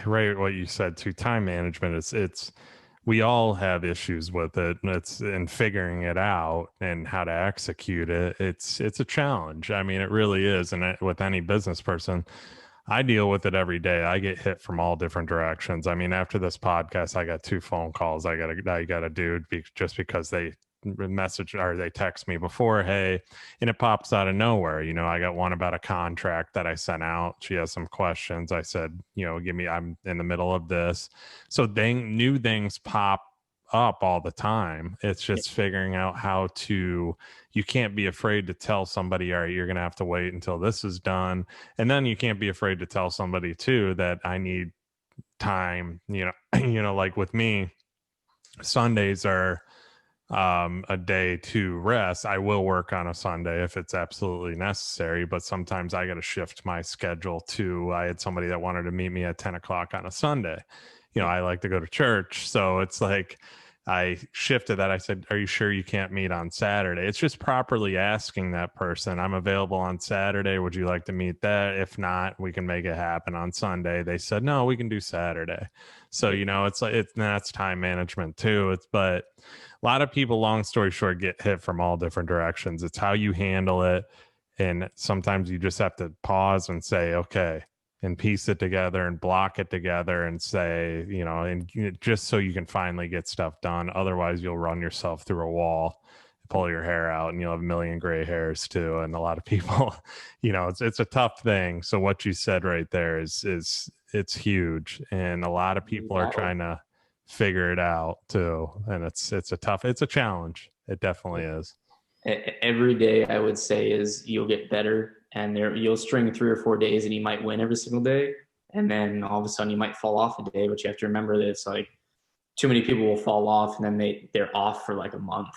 right. What you said too, time management, it's we all have issues with it. It's in figuring it out and how to execute it. It's a challenge. I mean, it really is. And with any business person, I deal with it every day. I get hit from all different directions. I mean, after this podcast, I got 2 phone calls I gotta do just because they message or they text me before, hey, and it pops out of nowhere. You know, I got one about a contract that I sent out. She has some questions. I said, I'm in the middle of this. So new things pop up all the time. It's just figuring out how to, you can't be afraid to tell somebody, all right, you're going to have to wait until this is done. And then you can't be afraid to tell somebody too, that I need time, like with me, Sundays are a day to rest. I will work on a Sunday if it's absolutely necessary, but sometimes I got to shift my schedule too. I had somebody that wanted to meet me at 10 o'clock on a Sunday. I like to go to church. So it's like I shifted that. I said, are you sure you can't meet on Saturday? It's just properly asking that person, I'm available on Saturday. Would you like to meet that? If not, we can make it happen on Sunday. They said, no, we can do Saturday. So, it's like, that's time management too. But a lot of people, long story short, get hit from all different directions. It's how you handle it. And sometimes you just have to pause and say, okay, and piece it together and block it together and say, just so you can finally get stuff done. Otherwise, you'll run yourself through a wall, pull your hair out, and you'll have a million gray hairs too. And a lot of people, it's a tough thing. So what you said right there is it's huge. And a lot of people are trying to figure it out too. And it's a challenge. It definitely is. Every day I would say is you'll get better, and you'll string 3 or 4 days and you might win every single day. And then all of a sudden you might fall off a day, but you have to remember that it's like too many people will fall off and then they're off for like a month.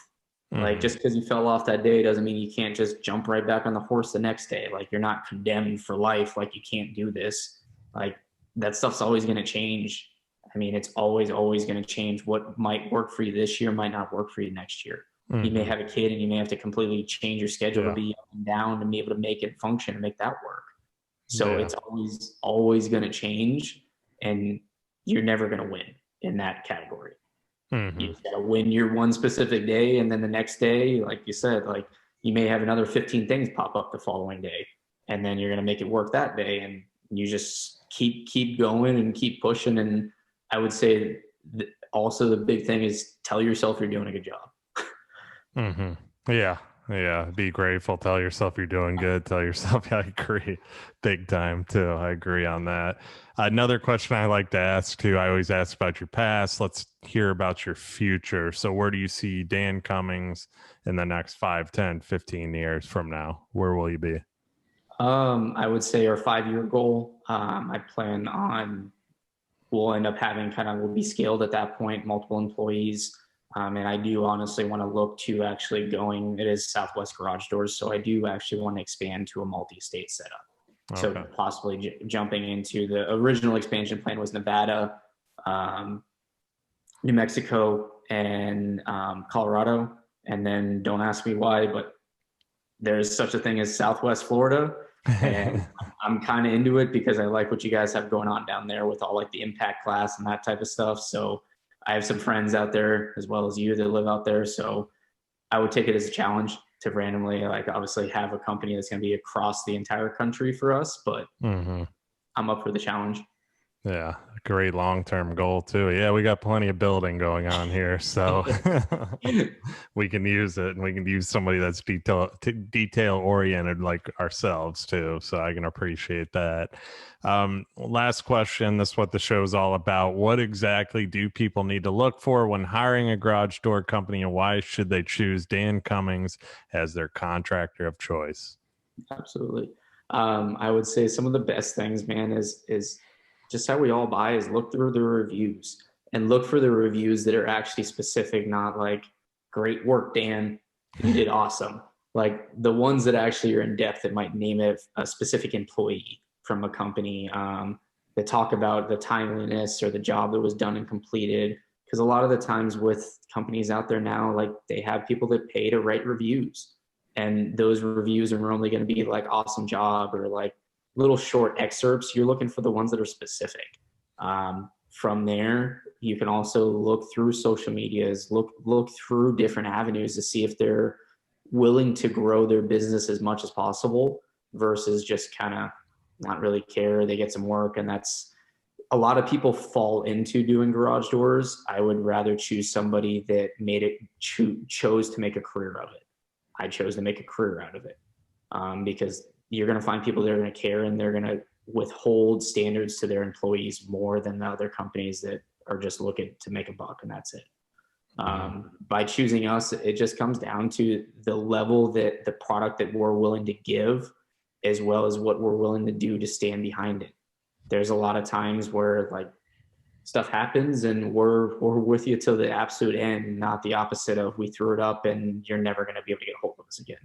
Like just because you fell off that day doesn't mean you can't just jump right back on the horse the next day. Like you're not condemned for life. Like you can't do this. Like that stuff's always going to change. I mean, it's always going to change. What might work for you this year might not work for you next year. You may have a kid and you may have to completely change your schedule to be up and down and be able to make it function and make that work. So it's always going to change, and you're never going to win in that category. You just got to win your one specific day, and then the next day, like you said, like you may have another 15 things pop up the following day, and then you're going to make it work that day, and you just keep going and keep pushing. And I would say also the big thing is tell yourself you're doing a good job. Yeah. Be grateful. Tell yourself you're doing good. Tell yourself, I agree. Big time too. I agree on that. Another question I like to ask too, I always ask about your past. Let's hear about your future. So where do you see Dan Cummings in the next 5, 10, 15 years from now? Where will you be? I would say our 5-year goal, I plan on, we'll end up having we'll be scaled at that point, multiple employees. And I do honestly want to look to actually it is Southwest garage doors. So I do actually want to expand to a multi-state setup. Okay. So possibly jumping into the original expansion plan was Nevada, New Mexico, and Colorado. And then don't ask me why, but there's such a thing as Southwest Florida. And I'm kind of into it because I like what you guys have going on down there with all like the impact class and that type of stuff. So I have some friends out there as well as you that live out there. So I would take it as a challenge to randomly, like obviously have a company that's going to be across the entire country for us, but I'm up for the challenge. Yeah. Great long-term goal too. Yeah. We got plenty of building going on here, so we can use it, and we can use somebody that's detail oriented like ourselves too. So I can appreciate that. Last question. This is what the show is all about. What exactly do people need to look for when hiring a garage door company, and why should they choose Dan Cummings as their contractor of choice? Absolutely. I would say some of the best things, man, is just how we all buy is look through the reviews and look for the reviews that are actually specific, not like great work, Dan, you did awesome. Like the ones that actually are in depth that might name a specific employee from a company, that talk about the timeliness or the job that was done and completed. Because a lot of the times with companies out there now, like they have people that pay to write reviews, and those reviews are normally going to be like awesome job or like little short excerpts. You're looking for the ones that are specific. From there, you can also look through social medias, look through different avenues to see if they're willing to grow their business as much as possible versus just kind of not really care. They get some work, and that's a lot of people fall into doing garage doors. I would rather choose somebody that chose to make a career of it. I chose to make a career out of it, because you're going to find people that are going to care, and they're going to withhold standards to their employees more than the other companies that are just looking to make a buck, and that's it. By choosing us, it just comes down to the level that the product that we're willing to give, as well as what we're willing to do to stand behind it. There's a lot of times where like stuff happens and we're with you till the absolute end, not the opposite of we threw it up and you're never going to be able to get a hold of us again.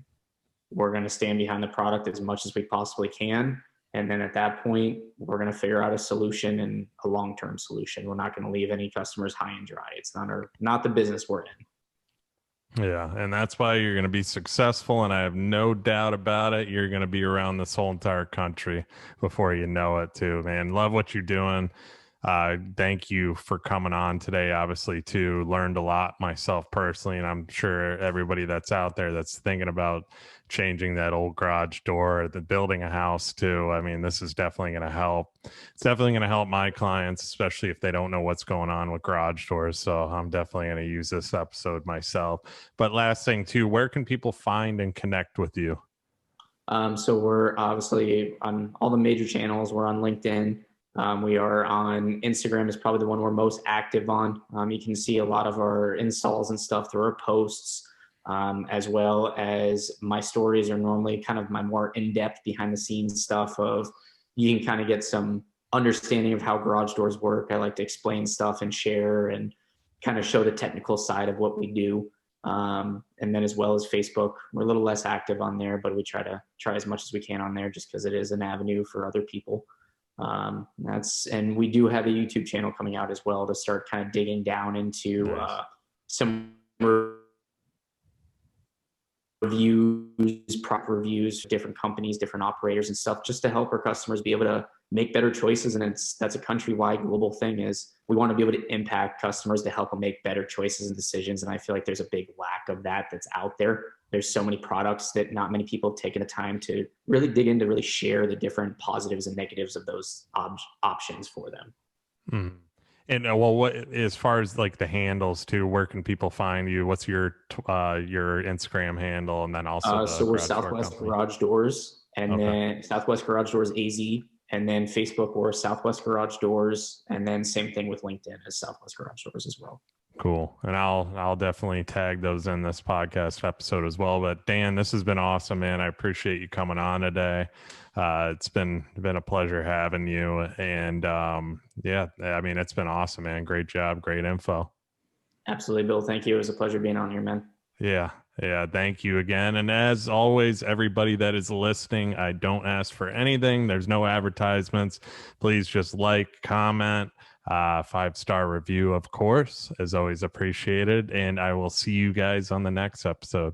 We're going to stand behind the product as much as we possibly can. And then at that point, we're going to figure out a solution, and a long-term solution. We're not going to leave any customers high and dry. It's not the business we're in. Yeah. And that's why you're going to be successful. And I have no doubt about it. You're going to be around this whole entire country before you know it too, man. Love what you're doing. Thank you for coming on today. Obviously too, learned a lot myself personally, and I'm sure everybody that's out there that's thinking about changing that old garage door, the building a house too. I mean, this is definitely going to help. It's definitely going to help my clients, especially if they don't know what's going on with garage doors. So I'm definitely going to use this episode myself. But last thing too, where can people find and connect with you? So we're obviously on all the major channels. We're on LinkedIn. We are on Instagram, is probably the one we're most active on. You can see a lot of our installs and stuff through our posts, as well as my stories are normally kind of my more in-depth behind the scenes stuff of, you can kind of get some understanding of how garage doors work. I like to explain stuff and share and kind of show the technical side of what we do. And then as well as Facebook, we're a little less active on there, but we try as much as we can on there just because it is an avenue for other people. And we do have a YouTube channel coming out as well to start kind of digging down into some reviews, proper reviews, different companies, different operators and stuff, just to help our customers be able to make better choices. And that's a countrywide global thing. Is we want to be able to impact customers to help them make better choices and decisions. And I feel like there's a big lack of that's out there. There's so many products that not many people have taken the time to really dig into, really share the different positives and negatives of those options for them. Mm. And well, what as far as like the handles too, where can people find you? What's your Instagram handle, and then also so we're Southwest Garage Doors, and then Southwest Garage Doors AZ, and then Facebook we're Southwest Garage Doors, and then same thing with LinkedIn as Southwest Garage Doors as well. Cool. And I'll definitely tag those in this podcast episode as well. But Dan, this has been awesome, man. I appreciate you coming on today. It's been a pleasure having you. And yeah, I mean, it's been awesome, man. Great job. Great info. Absolutely, Bill. Thank you. It was a pleasure being on here, man. Yeah. Thank you again. And as always, everybody that is listening, I don't ask for anything. There's no advertisements. Please just like, comment, 5-star review, of course, is always appreciated. And I will see you guys on the next episode.